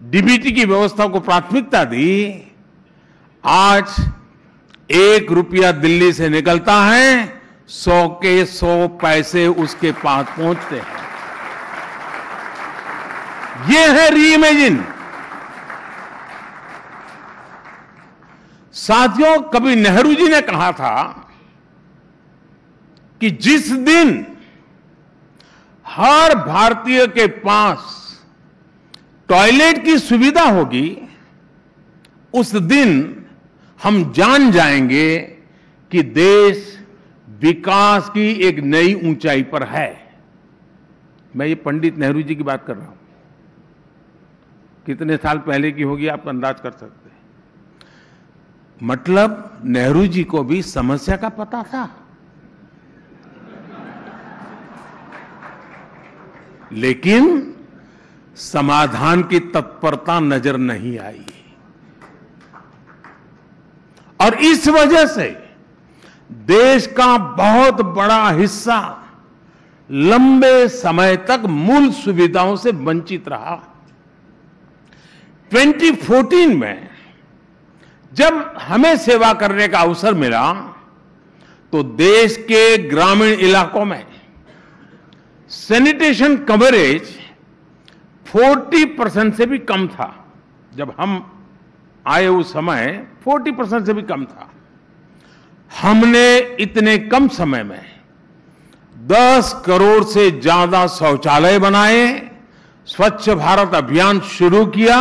डीबीटी की व्यवस्था को प्राथमिकता दी, आज 1 रुपया दिल्ली से निकलता है, 100 के 100 पैसे उसके पास पहुंचते हैं। ये है रीइमेजिन। साथियों, कभी नेहरू जी ने कहा था कि जिस दिन हर भारतीय के पास टॉयलेट की सुविधा होगी, उस दिन हम जान जाएंगे कि देश विकास की एक नई ऊंचाई पर है। मैं ये पंडित नेहरू जी की बात कर रहा हूं। कितने साल पहले की होगी आप अंदाज कर सकते हैं। मतलब नेहरू जी को भी समस्या का पता था, लेकिन समाधान की तत्परता नजर नहीं आई। और इस वजह से देश का बहुत बड़ा हिस्सा लंबे समय तक मूल सुविधाओं से वंचित रहा। 2014 में जब हमें सेवा करने का अवसर मिला तो देश के ग्रामीण इलाकों में सैनिटेशन कवरेज 40% से भी कम था। जब हम आए उस समय 40% से भी कम था। हमने इतने कम समय में 10 करोड़ से ज्यादा शौचालय बनाए, स्वच्छ भारत अभियान शुरू किया।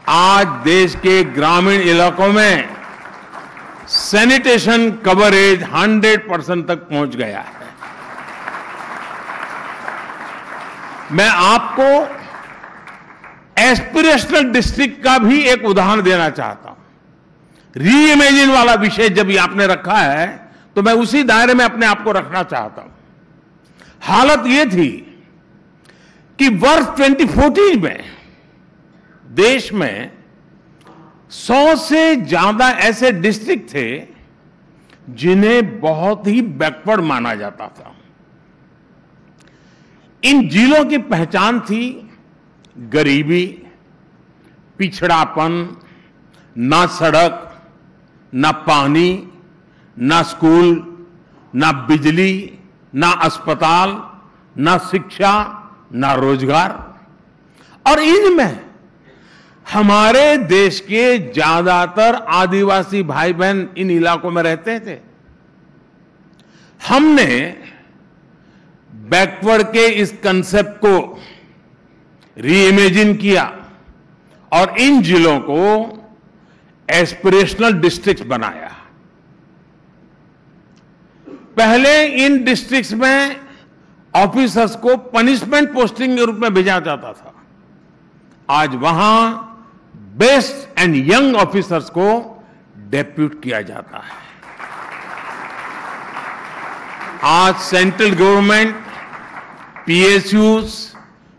आज देश के ग्रामीण इलाकों में सैनिटेशन कवरेज 100% तक पहुंच गया है। मैं आपको एस्पिरेशनल डिस्ट्रिक्ट का भी एक उदाहरण देना चाहता हूं। रीइमेजिन वाला विषय जब ये आपने रखा है तो मैं उसी दायरे में अपने आप को रखना चाहता हूं। हालत ये थी कि वर्ष 2014 में देश में 100 से ज्यादा ऐसे डिस्ट्रिक्ट थे जिन्हें बहुत ही बैकवर्ड माना जाता था। इन जिलों की पहचान थी गरीबी, पिछड़ापन, ना सड़क, ना पानी, ना स्कूल, ना बिजली, ना अस्पताल, ना शिक्षा, ना रोजगार। और इनमें हमारे देश के ज्यादातर आदिवासी भाई बहन इन इलाकों में रहते थे। हमने बैकवर्ड के इस कंसेप्ट को रीइमेजिन किया और इन जिलों को एस्पिरेशनल डिस्ट्रिक्ट्स बनाया। पहले इन डिस्ट्रिक्ट्स में ऑफिसर्स को पनिशमेंट पोस्टिंग के रूप में भेजा जाता था। आज वहां बेस्ट एंड यंग ऑफिसर्स को डेप्यूट किया जाता है। आज central government, PSUs,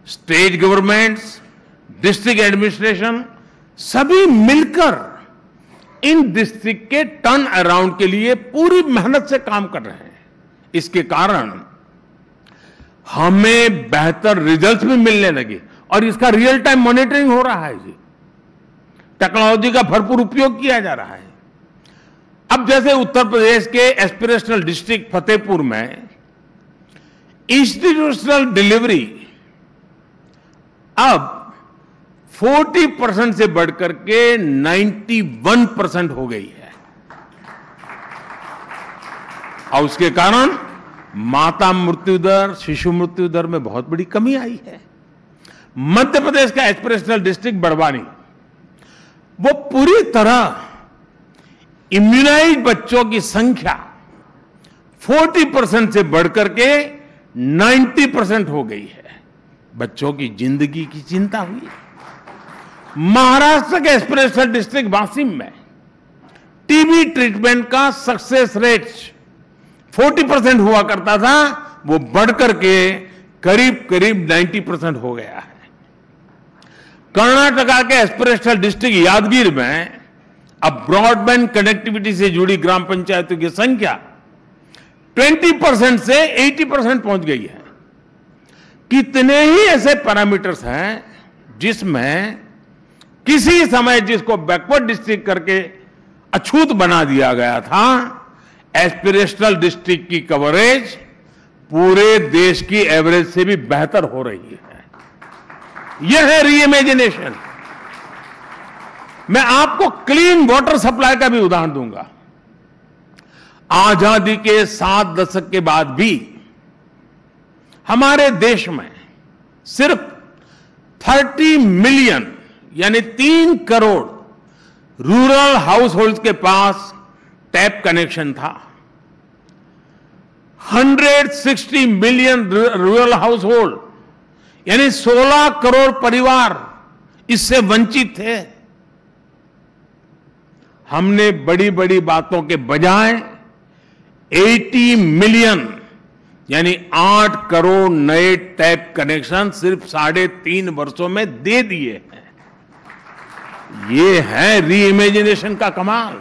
state governments, district administration सभी मिलकर इन डिस्ट्रिक्ट के टर्न अराउंड के लिए पूरी मेहनत से काम कर रहे हैं। इसके कारण हमें बेहतर रिजल्ट्स भी मिलने लगे और इसका रियल टाइम मॉनिटरिंग हो रहा है जी। टेक्नोलॉजी का भरपूर उपयोग किया जा रहा है। अब जैसे उत्तर प्रदेश के एस्पिरेशनल डिस्ट्रिक्ट फतेहपुर में इंस्टीट्यूशनल डिलीवरी अब 40% से बढ़कर के 91% हो गई है और उसके कारण माता मृत्यु दर, शिशु मृत्यु दर में बहुत बड़ी कमी आई है। मध्य प्रदेश का एस्पिरेशनल डिस्ट्रिक्ट बड़वानी, वो पूरी तरह इम्यूनाइज बच्चों की संख्या 40% से बढ़कर के 90% हो गई है। बच्चों की जिंदगी की चिंता हुई। महाराष्ट्र के एस्पिरेशनल डिस्ट्रिक्ट वाशिम में टीबी ट्रीटमेंट का सक्सेस रेट 40% हुआ करता था, वो बढ़कर के करीब 90% हो गया है। कर्नाटका के एस्पिरेशनल डिस्ट्रिक्ट यादगीर में अब ब्रॉडबैंड कनेक्टिविटी से जुड़ी ग्राम पंचायतों की संख्या 20% से 80% पहुंच गई है। कितने ही ऐसे पैरामीटर्स हैं जिसमें किसी समय जिसको बैकवर्ड डिस्ट्रिक्ट करके अछूत बना दिया गया था, एस्पिरेशनल डिस्ट्रिक्ट की कवरेज पूरे देश की एवरेज से भी बेहतर हो रही है। यह है रीइमेजिनेशन। मैं आपको क्लीन वाटर सप्लाई का भी उदाहरण दूंगा। आजादी के 7 दशक के बाद भी हमारे देश में सिर्फ 30 मिलियन यानी 3 करोड़ रूरल हाउस होल्ड के पास टैप कनेक्शन था। 160 मिलियन रूरल हाउस होल्ड यानी 16 करोड़ परिवार इससे वंचित थे। हमने बड़ी बड़ी बातों के बजाय 80 मिलियन यानी 8 करोड़ नए टैप कनेक्शन सिर्फ 3.5 वर्षों में दे दिए हैं। ये है रीइमेजिनेशन का कमाल।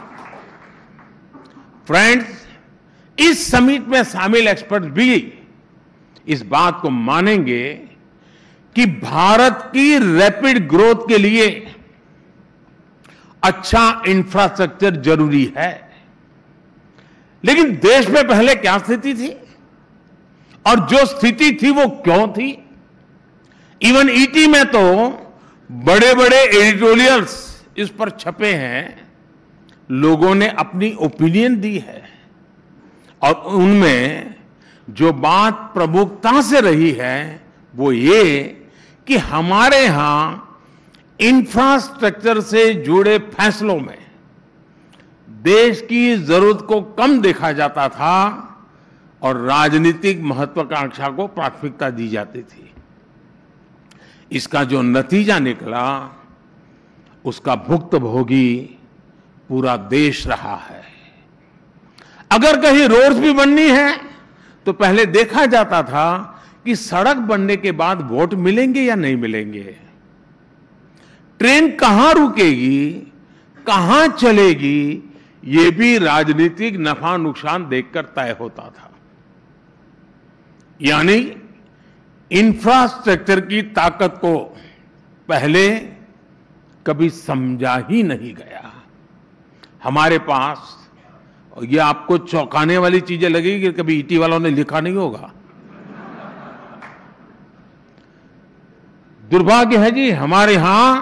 फ्रेंड्स, इस समिट में शामिल एक्सपर्ट भी इस बात को मानेंगे कि भारत की रैपिड ग्रोथ के लिए अच्छा इंफ्रास्ट्रक्चर जरूरी है। लेकिन देश में पहले क्या स्थिति थी और जो स्थिति थी वो क्यों थी? इवन ईटी में तो बड़े बड़े एडिटोरियल्स इस पर छपे हैं। लोगों ने अपनी ओपिनियन दी है और उनमें जो बात प्रमुखता से रही है वो ये कि हमारे यहां इंफ्रास्ट्रक्चर से जुड़े फैसलों में देश की जरूरत को कम देखा जाता था और राजनीतिक महत्वाकांक्षा को प्राथमिकता दी जाती थी। इसका जो नतीजा निकला उसका भुक्तभोगी पूरा देश रहा है। अगर कहीं रोड्स भी बननी है तो पहले देखा जाता था कि सड़क बनने के बाद वोट मिलेंगे या नहीं मिलेंगे, ट्रेन कहां रुकेगी, कहां चलेगी ये भी राजनीतिक नफा नुकसान देखकर तय होता था। यानी इंफ्रास्ट्रक्चर की ताकत को पहले कभी समझा ही नहीं गया। हमारे पास, ये आपको चौंकाने वाली चीजें लगेगी कि कभी ईटी वालों ने लिखा नहीं होगा। दुर्भाग्य है जी, हमारे यहां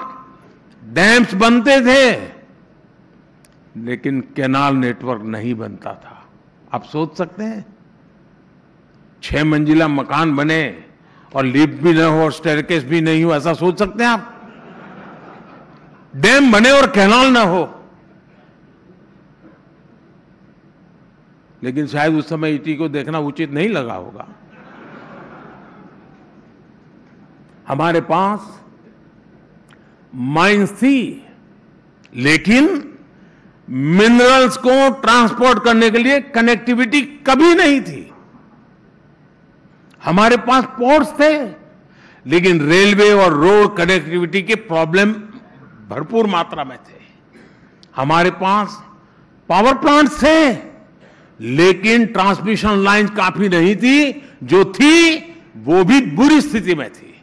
डैम्स बनते थे लेकिन कैनाल नेटवर्क नहीं बनता था। आप सोच सकते हैं 6 मंजिला मकान बने और लिफ्ट भी न हो और स्टेयरकेस भी नहीं हो, ऐसा सोच सकते हैं आप? डैम बने और कैनाल ना हो। लेकिन शायद उस समय ईटी को देखना उचित नहीं लगा होगा। हमारे पास माइंस थी लेकिन मिनरल्स को ट्रांसपोर्ट करने के लिए कनेक्टिविटी कभी नहीं थी। हमारे पास पोर्ट्स थे लेकिन रेलवे और रोड कनेक्टिविटी के प्रॉब्लम भरपूर मात्रा में थे। हमारे पास पावर प्लांट्स थे लेकिन ट्रांसमिशन लाइन काफी नहीं थी, जो थी वो भी बुरी स्थिति में थी।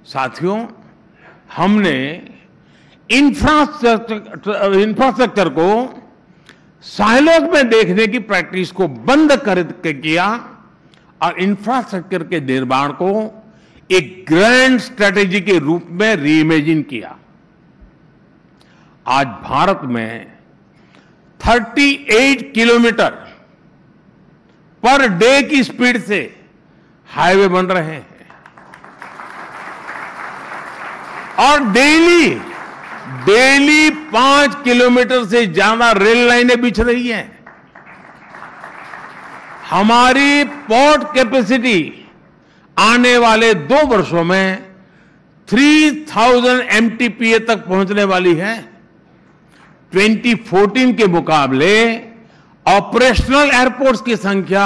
साथियों, हमने इंफ्रास्ट्रक्चर को साइलोज में देखने की प्रैक्टिस को बंद करके किया और इंफ्रास्ट्रक्चर के निर्माण को एक ग्रैंड स्ट्रेटेजी के रूप में रीइमेजिन किया। आज भारत में 38 किलोमीटर पर डे की स्पीड से हाईवे बन रहे हैं और डेली 5 किलोमीटर से ज्यादा रेल लाइनें बिछ रही हैं। हमारी पोर्ट कैपेसिटी आने वाले 2 वर्षों में 3000 MTPA तक पहुंचने वाली है। 2014 के मुकाबले ऑपरेशनल एयरपोर्ट्स की संख्या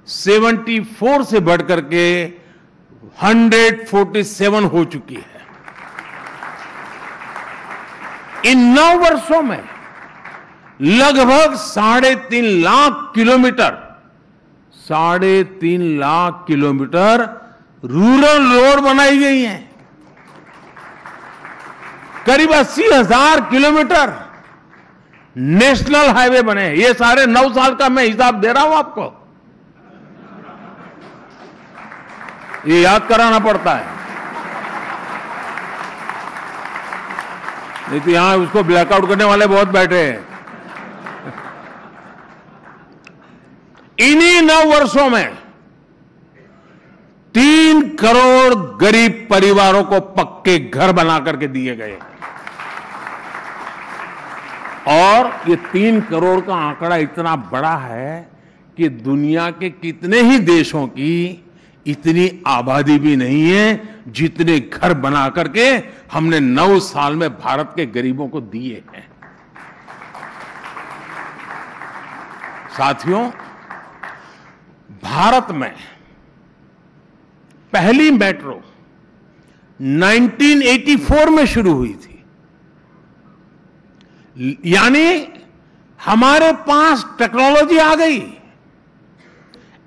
74 से बढ़कर के 147 हो चुकी है। इन 9 वर्षों में लगभग 3.5 लाख किलोमीटर रूरल रोड बनाई गई हैं। करीब 80,000 किलोमीटर नेशनल हाईवे बने हैं। ये सारे 9 साल का मैं हिसाब दे रहा हूं आपको, ये याद कराना पड़ता है, नहीं तो यहां उसको ब्लैकआउट करने वाले बहुत बैठे हैं। इन्हीं 9 वर्षों में 3 करोड़ गरीब परिवारों को पक्के घर बना करके दिए गए और ये 3 करोड़ का आंकड़ा इतना बड़ा है कि दुनिया के कितने ही देशों की इतनी आबादी भी नहीं है जितने घर बना करके हमने 9 साल में भारत के गरीबों को दिए हैं। साथियों, भारत में पहली मेट्रो 1984 में शुरू हुई थी। यानी हमारे पास टेक्नोलॉजी आ गई,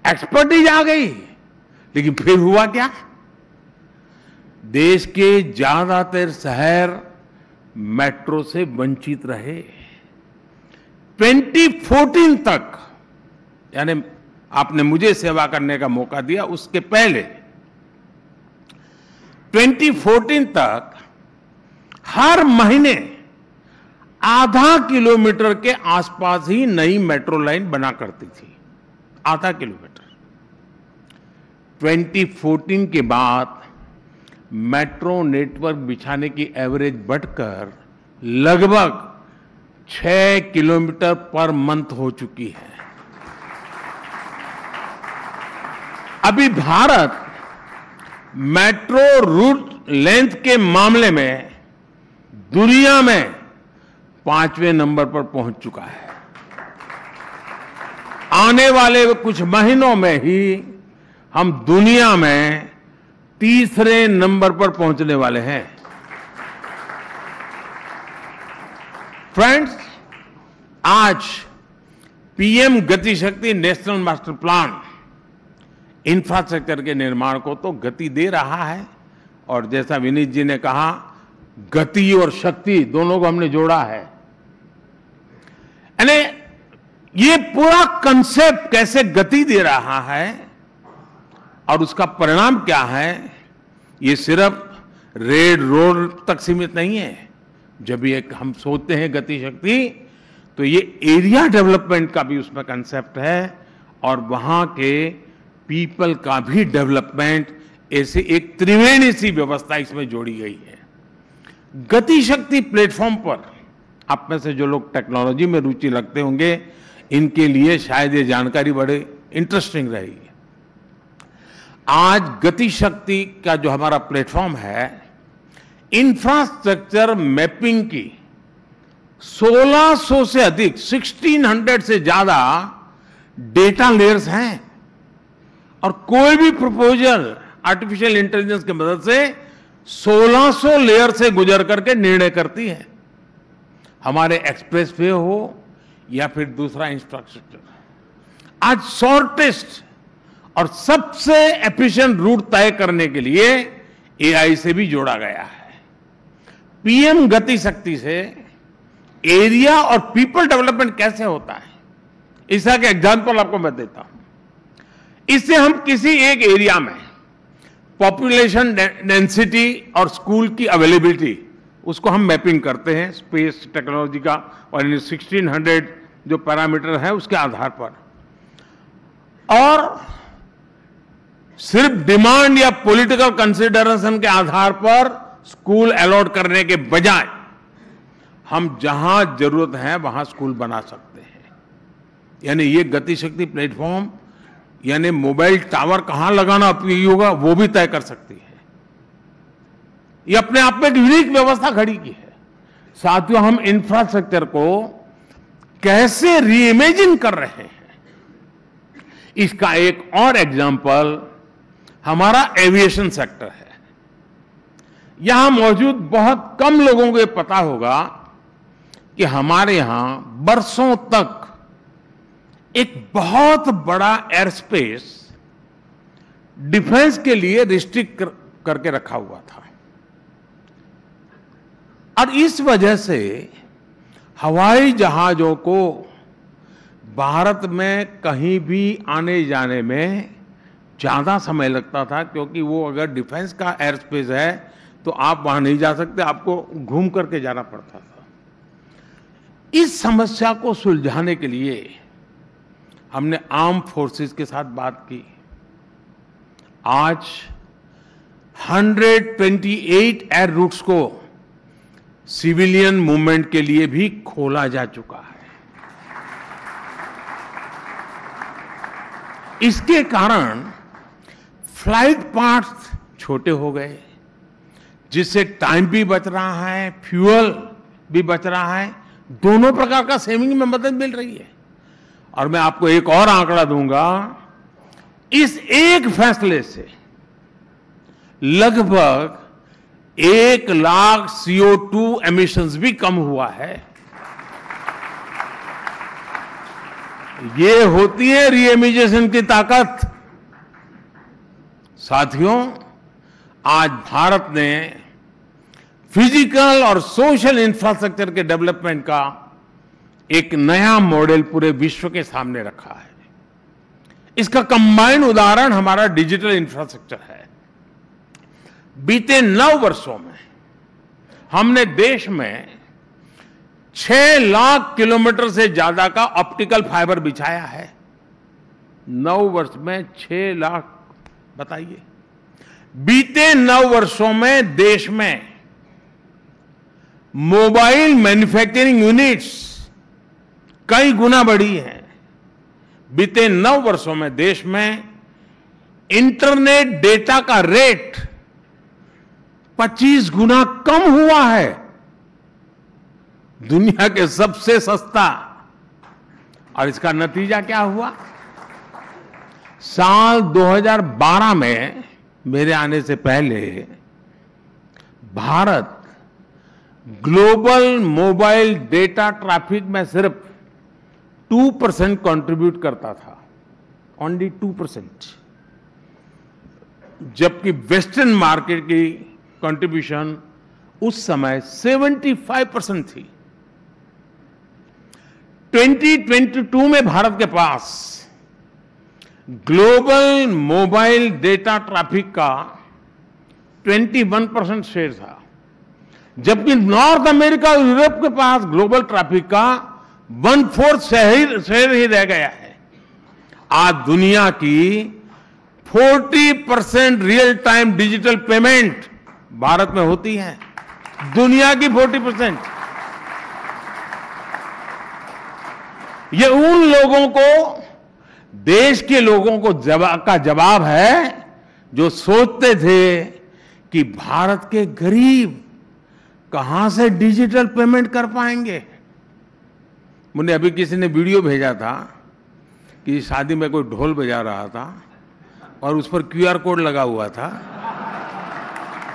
एक्सपर्टीज आ गई, लेकिन फिर हुआ क्या? देश के ज्यादातर शहर मेट्रो से वंचित रहे। 2014 तक, यानी आपने मुझे सेवा करने का मौका दिया, उसके पहले 2014 तक हर महीने आधा किलोमीटर के आसपास ही नई मेट्रो लाइन बना करती थी। आधा किलोमीटर। 2014 के बाद मेट्रो नेटवर्क बिछाने की एवरेज बढ़कर लगभग 6 किलोमीटर पर मंथ हो चुकी है। अभी भारत मेट्रो रूट लेंथ के मामले में दुनिया में 5वें नंबर पर पहुंच चुका है। आने वाले कुछ महीनों में ही हम दुनिया में 3रे नंबर पर पहुंचने वाले हैं। फ्रेंड्स, आज पीएम गति शक्ति नेशनल मास्टर प्लान इंफ्रास्ट्रक्चर के निर्माण को तो गति दे रहा है, और जैसा विनीत जी ने कहा, गति और शक्ति दोनों को हमने जोड़ा है। यानी ये पूरा कंसेप्ट कैसे गति दे रहा है और उसका परिणाम क्या है, ये सिर्फ रेड रोड तक सीमित नहीं है। जब ये हम सोचते हैं गति शक्ति, तो ये एरिया डेवलपमेंट का भी उसमें कंसेप्ट है, और वहां के पीपल का भी डेवलपमेंट, ऐसे एक त्रिवेणी सी व्यवस्था इसमें जोड़ी गई है। गति शक्ति प्लेटफॉर्म पर आप में से जो लोग टेक्नोलॉजी में रुचि रखते होंगे, इनके लिए शायद ये जानकारी बड़े इंटरेस्टिंग रहेगी। आज गति शक्ति का जो हमारा प्लेटफॉर्म है, इंफ्रास्ट्रक्चर मैपिंग की 1600 से अधिक 1600 से ज्यादा डेटा लेयर्स हैं, और कोई भी प्रपोजल आर्टिफिशियल इंटेलिजेंस की मदद से 1600 लेयर से गुजर करके निर्णय करती है। हमारे एक्सप्रेसवे हो या फिर दूसरा इंफ्रास्ट्रक्चर, आज शॉर्टेस्ट और सबसे एफिशिएंट रूट तय करने के लिए एआई से भी जोड़ा गया है। पीएम गति शक्ति से एरिया और पीपल डेवलपमेंट कैसे होता है, इसका एक एग्जांपल आपको मैं देता हूं। इससे हम किसी एक एरिया में पॉपुलेशन डेंसिटी और स्कूल की अवेलेबिलिटी, उसको हम मैपिंग करते हैं स्पेस टेक्नोलॉजी का, और 1600 जो पैरामीटर है उसके आधार पर, और सिर्फ डिमांड या पॉलिटिकल कंसिडरेशन के आधार पर स्कूल अलॉट करने के बजाय हम जहां जरूरत है वहां स्कूल बना सकते हैं। यानी ये गति शक्ति प्लेटफॉर्म, यानी मोबाइल टावर कहां लगाना उपयोगी होगा वो भी तय कर सकती है। ये अपने आप में एक यूनिक व्यवस्था खड़ी की है। साथियों, हम इंफ्रास्ट्रक्चर को कैसे रीइमेजिन कर रहे हैं, इसका एक और एग्जांपल हमारा एविएशन सेक्टर है। यहां मौजूद बहुत कम लोगों को ये पता होगा कि हमारे यहां बरसों तक एक बहुत बड़ा एयर स्पेस डिफेंस के लिए रिस्ट्रिक्ट करके रखा हुआ था, और इस वजह से हवाई जहाजों को भारत में कहीं भी आने जाने में ज्यादा समय लगता था, क्योंकि वो अगर डिफेंस का एयर स्पेस है तो आप वहां नहीं जा सकते, आपको घूम करके जाना पड़ता था। इस समस्या को सुलझाने के लिए हमने आर्म फोर्सेस के साथ बात की। आज 128 एयर रूट्स को सिविलियन मूवमेंट के लिए भी खोला जा चुका है। इसके कारण फ्लाइट पार्ट्स छोटे हो गए, जिससे टाइम भी बच रहा है, फ्यूल भी बच रहा है, दोनों प्रकार का सेविंग में मदद मिल रही है। और मैं आपको एक और आंकड़ा दूंगा, इस एक फैसले से लगभग 1 लाख CO2 एमिशंस भी कम हुआ है। ये होती है रीइमेजिनेशन की ताकत। साथियों, आज भारत ने फिजिकल और सोशल इंफ्रास्ट्रक्चर के डेवलपमेंट का एक नया मॉडल पूरे विश्व के सामने रखा है। इसका कंबाइंड उदाहरण हमारा डिजिटल इंफ्रास्ट्रक्चर है। बीते 9 वर्षों में हमने देश में 6 लाख किलोमीटर से ज्यादा का ऑप्टिकल फाइबर बिछाया है। 9 वर्ष में 6 लाख, बताइए। बीते 9 वर्षों में देश में मोबाइल मैन्युफैक्चरिंग यूनिट्स कई गुना बढ़ी है। बीते 9 वर्षों में देश में इंटरनेट डेटा का रेट 25 गुना कम हुआ है। दुनिया के सबसे सस्ता। और इसका नतीजा क्या हुआ? साल 2012 में, मेरे आने से पहले, Bharat global mobile data traffic में सिर्फ 2% कंट्रीब्यूट करता था, ओनली 2%, जबकि वेस्टर्न मार्केट की कंट्रीब्यूशन उस समय 75% थी। 2022 में भारत के पास ग्लोबल मोबाइल डेटा ट्रैफिक का 21% शेयर था, जबकि नॉर्थ अमेरिका और यूरोप के पास ग्लोबल ट्रैफिक का 1/4 शेयर ही रह गया है। आज दुनिया की 40% real time digital payment Bharat में होती है, दुनिया की 40%। ये उन लोगों को, देश के लोगों को जवाब है जो सोचते थे कि भारत के गरीब कहां से डिजिटल पेमेंट कर पाएंगे। मुझे अभी किसी ने वीडियो भेजा था कि शादी में कोई ढोल बजा रहा था और उस पर QR कोड लगा हुआ था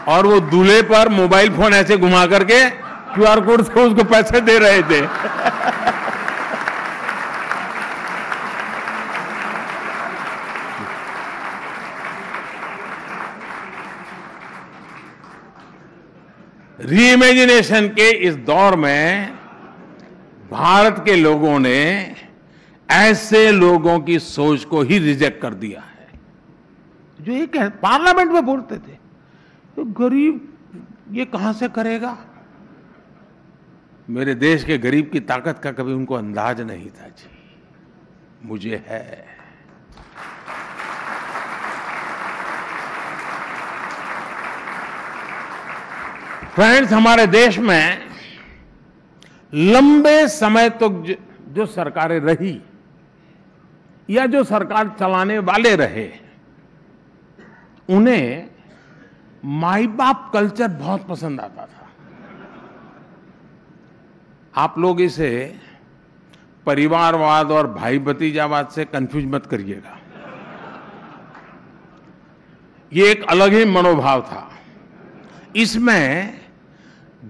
और वो दूल्हे पर मोबाइल फोन ऐसे घुमा करके QR कोड से उसको पैसे दे रहे थे। रीइमेजिनेशन के इस दौर में भारत के लोगों ने ऐसे लोगों की सोच को ही रिजेक्ट कर दिया है जो एक पार्लियामेंट में बोलते थे तो गरीब ये कहां से करेगा। मेरे देश के गरीब की ताकत का कभी उनको अंदाज नहीं था जी, मुझे है। फ्रेंड्स, हमारे देश में लंबे समय तक जो सरकारें रही या जो सरकार चलाने वाले रहे, उन्हें माई बाप कल्चर बहुत पसंद आता था। आप लोग इसे परिवारवाद और भाई भतीजावाद से कंफ्यूज मत करिएगा, ये एक अलग ही मनोभाव था। इसमें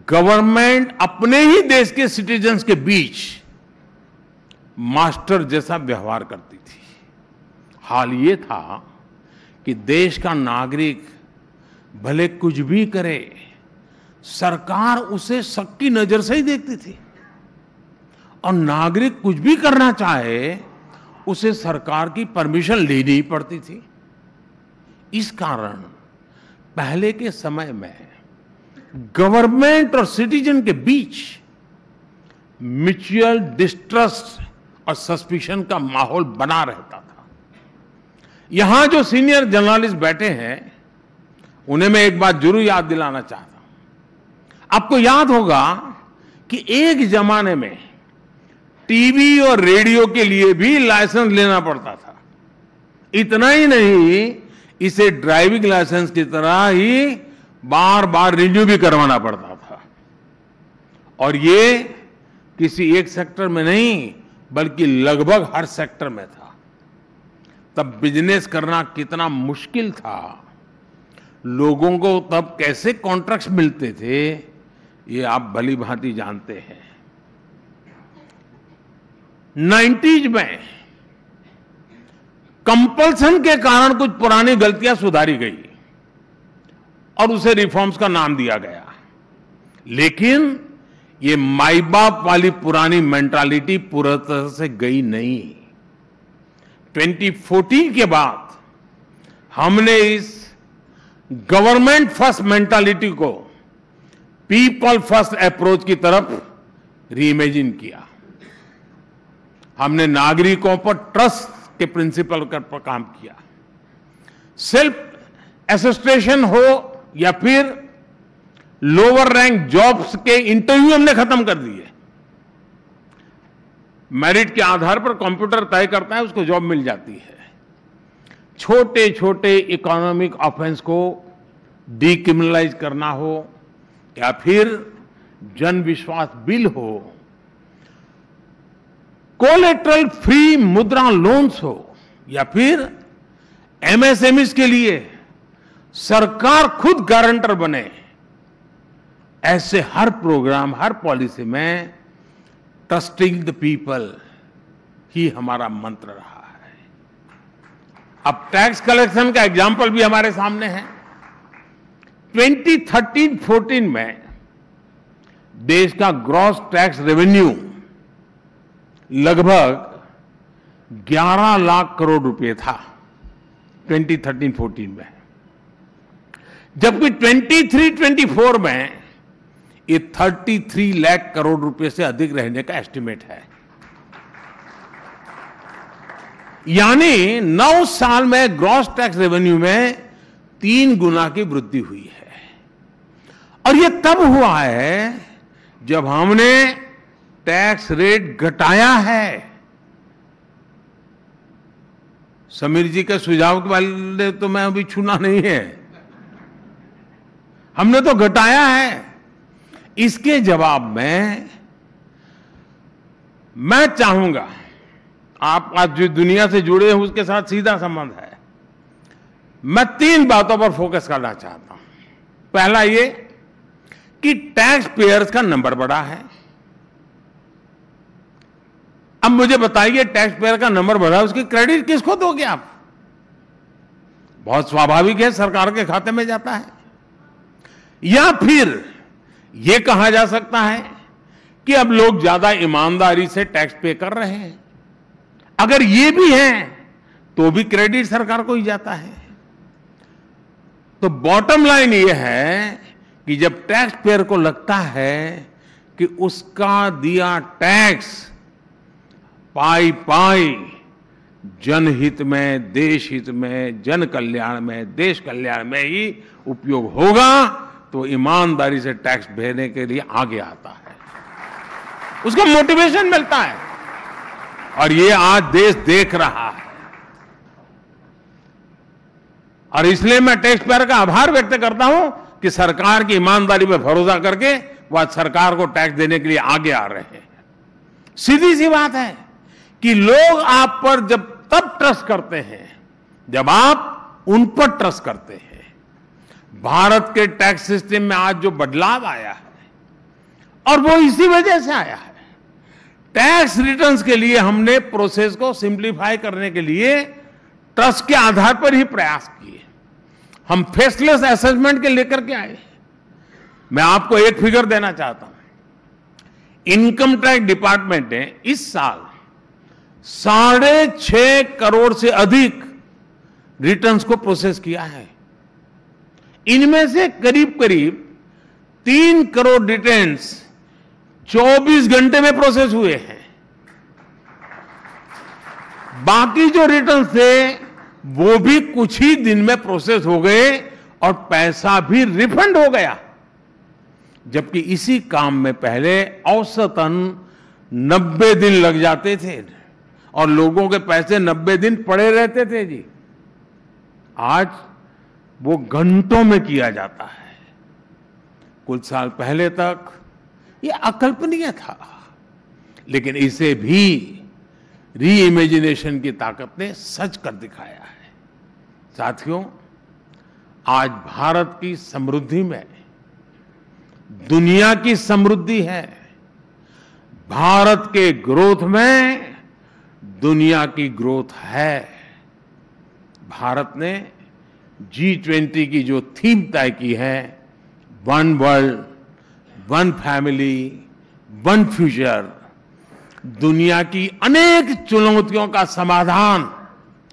गवर्नमेंट अपने ही देश के सिटीजन्स के बीच मास्टर जैसा व्यवहार करती थी। हाल ये था कि देश का नागरिक भले कुछ भी करे, सरकार उसे शक की नजर से ही देखती थी और नागरिक कुछ भी करना चाहे उसे सरकार की परमिशन लेनी ही पड़ती थी। इस कारण पहले के समय में गवर्नमेंट और सिटीजन के बीच म्यूचुअल डिस्ट्रस्ट और सस्पिशन का माहौल बना रहता था। यहां जो सीनियर जर्नलिस्ट बैठे हैं उन्हें मैं एक बात जरूर याद दिलाना चाहता हूं। आपको याद होगा कि एक जमाने में टीवी और रेडियो के लिए भी लाइसेंस लेना पड़ता था। इतना ही नहीं, इसे ड्राइविंग लाइसेंस की तरह ही बार बार रिन्यू भी करवाना पड़ता था। और ये किसी एक सेक्टर में नहीं बल्कि लगभग हर सेक्टर में था। तब बिजनेस करना कितना मुश्किल था, लोगों को तब कैसे कॉन्ट्रैक्ट्स मिलते थे, ये आप भली भांति जानते हैं। 90s में कंपल्सन के कारण कुछ पुरानी गलतियां सुधारी गई और उसे रिफॉर्म्स का नाम दिया गया, लेकिन ये माई बाप वाली पुरानी मेंटालिटी पूरी तरह से गई नहीं। 2014 के बाद हमने इस गवर्नमेंट फर्स्ट मेंटालिटी को पीपल फर्स्ट अप्रोच की तरफ रीइमेजिन किया। हमने नागरिकों पर ट्रस्ट के प्रिंसिपल पर काम किया। सेल्फ एसिस्टेशन हो या फिर लोअर रैंक जॉब्स के इंटरव्यू हमने खत्म कर दिए। मेरिट के आधार पर कंप्यूटर तय करता है, उसको जॉब मिल जाती है। छोटे छोटे इकोनॉमिक ऑफेंस को डीक्रिमिनलाइज करना हो या फिर जन विश्वास बिल हो, कोलेटरल फ्री मुद्रा लोन्स हो या फिर एमएसएमईज के लिए सरकार खुद गारंटर बने, ऐसे हर प्रोग्राम, हर पॉलिसी में ट्रस्टिंग द पीपल ही हमारा मंत्र रहा है। अब टैक्स कलेक्शन का एग्जाम्पल भी हमारे सामने है। 2013-14 में देश का ग्रॉस टैक्स रेवेन्यू लगभग 11 लाख करोड़ रुपए था 2013-14 में, जबकि 23-24 में ये 33 लाख करोड़ रुपए से अधिक रहने का एस्टिमेट है। यानी 9 साल में ग्रॉस टैक्स रेवेन्यू में 3 गुना की वृद्धि हुई है। और ये तब हुआ है जब हमने टैक्स रेट घटाया है। समीर जी के सुझाव के वाले तो मैं अभी छूना नहीं है, हमने तो घटाया है। इसके जवाब में मैं चाहूंगा, आप आज जो दुनिया से जुड़े हैं उसके साथ सीधा संबंध है, मैं 3 बातों पर फोकस करना चाहता हूं। पहला ये कि टैक्स पेयर्स का नंबर बढ़ा है। अब मुझे बताइए, टैक्स पेयर का नंबर बढ़ा, उसकी क्रेडिट किसको दोगे आप? बहुत स्वाभाविक है, सरकार के खाते में जाता है। या फिर यह कहा जा सकता है कि अब लोग ज्यादा ईमानदारी से टैक्स पे कर रहे हैं। अगर ये भी है तो भी क्रेडिट सरकार को ही जाता है। तो बॉटम लाइन ये है कि जब टैक्स पेयर को लगता है कि उसका दिया टैक्स पाई पाई जनहित में, देश हित में, जन कल्याण में, देश कल्याण में ही उपयोग होगा, तो ईमानदारी से टैक्स भरने के लिए आगे आता है, उसको मोटिवेशन मिलता है। और ये आज देश देख रहा है। और इसलिए मैं टैक्स पेयर का आभार व्यक्त करता हूं कि सरकार की ईमानदारी पर भरोसा करके वह सरकार को टैक्स देने के लिए आगे आ रहे हैं। सीधी सी बात है कि लोग आप पर जब तब ट्रस्ट करते हैं जब आप उन पर ट्रस्ट करते हैं। भारत के टैक्स सिस्टम में आज जो बदलाव आया है, और वो इसी वजह से आया है। टैक्स रिटर्न्स के लिए हमने प्रोसेस को सिंप्लीफाई करने के लिए ट्रस्ट के आधार पर ही प्रयास किए। हम फेसलेस असेसमेंट के लेकर के आए। मैं आपको एक फिगर देना चाहता हूं। इनकम टैक्स डिपार्टमेंट ने इस साल 6.5 करोड़ से अधिक रिटर्न्स को प्रोसेस किया है। इनमें से करीब करीब 3 करोड़ रिटर्न्स 24 घंटे में प्रोसेस हुए हैं। बाकी जो रिटर्न्स थे वो भी कुछ ही दिन में प्रोसेस हो गए और पैसा भी रिफंड हो गया। जबकि इसी काम में पहले औसतन 90 दिन लग जाते थे और लोगों के पैसे 90 दिन पड़े रहते थे जी। आज वो घंटों में किया जाता है। कुछ साल पहले तक ये अकल्पनीय था, लेकिन इसे भी री इमेजिनेशन की ताकत ने सच कर दिखाया है। साथियों, आज भारत की समृद्धि में दुनिया की समृद्धि है। भारत के ग्रोथ में दुनिया की ग्रोथ है। भारत ने G20 की जो थीम तय की है, one world, one family, one future, दुनिया की अनेक चुनौतियों का समाधान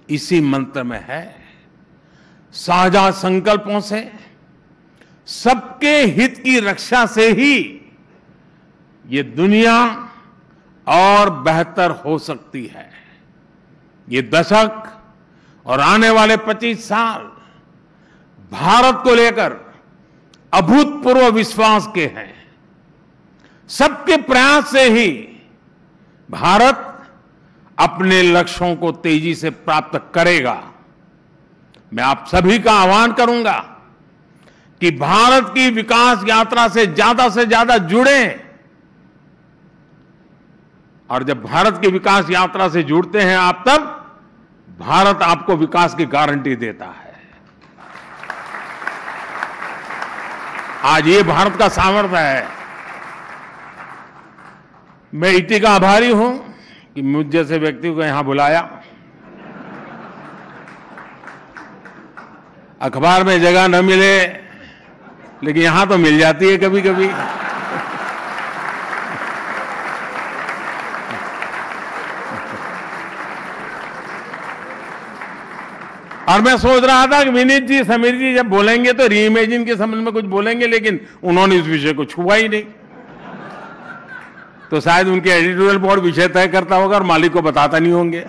इसी मंत्र में है। साझा संकल्पों से, सबके हित की रक्षा से ही ये दुनिया और बेहतर हो सकती है। ये दशक और आने वाले 25 साल भारत को लेकर अभूतपूर्व विश्वास के हैं। सबके प्रयास से ही भारत अपने लक्ष्यों को तेजी से प्राप्त करेगा। मैं आप सभी का आह्वान करूंगा कि भारत की विकास यात्रा से ज्यादा जुड़ें। और जब भारत की विकास यात्रा से जुड़ते हैं आप, तब भारत आपको विकास की गारंटी देता है। आज ये भारत का सामर्थ्य है। मैं ईटी का आभारी हूं कि मुझ जैसे व्यक्ति को यहां बुलाया। अखबार में जगह न मिले, लेकिन यहां तो मिल जाती है कभी कभी। और मैं सोच रहा था कि विनीत जी, समीर जी जब बोलेंगे तो रीइमेजिन के संबंध में कुछ बोलेंगे, लेकिन उन्होंने इस विषय को छुआ ही नहीं। तो शायद उनके एडिटोरियल बोर्ड विषय तय करता होगा और मालिक को बताता नहीं होंगे।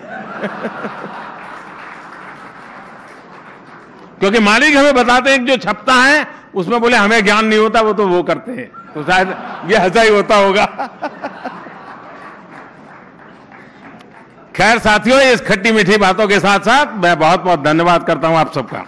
क्योंकि मालिक हमें बताते हैं कि जो छपता है उसमें बोले हमें ज्ञान नहीं होता, वो तो वो करते हैं। तो शायद ये ऐसा ही होता होगा। खैर साथियों, इस खट्टी मीठी बातों के साथ साथ मैं बहुत बहुत धन्यवाद करता हूं आप सबका।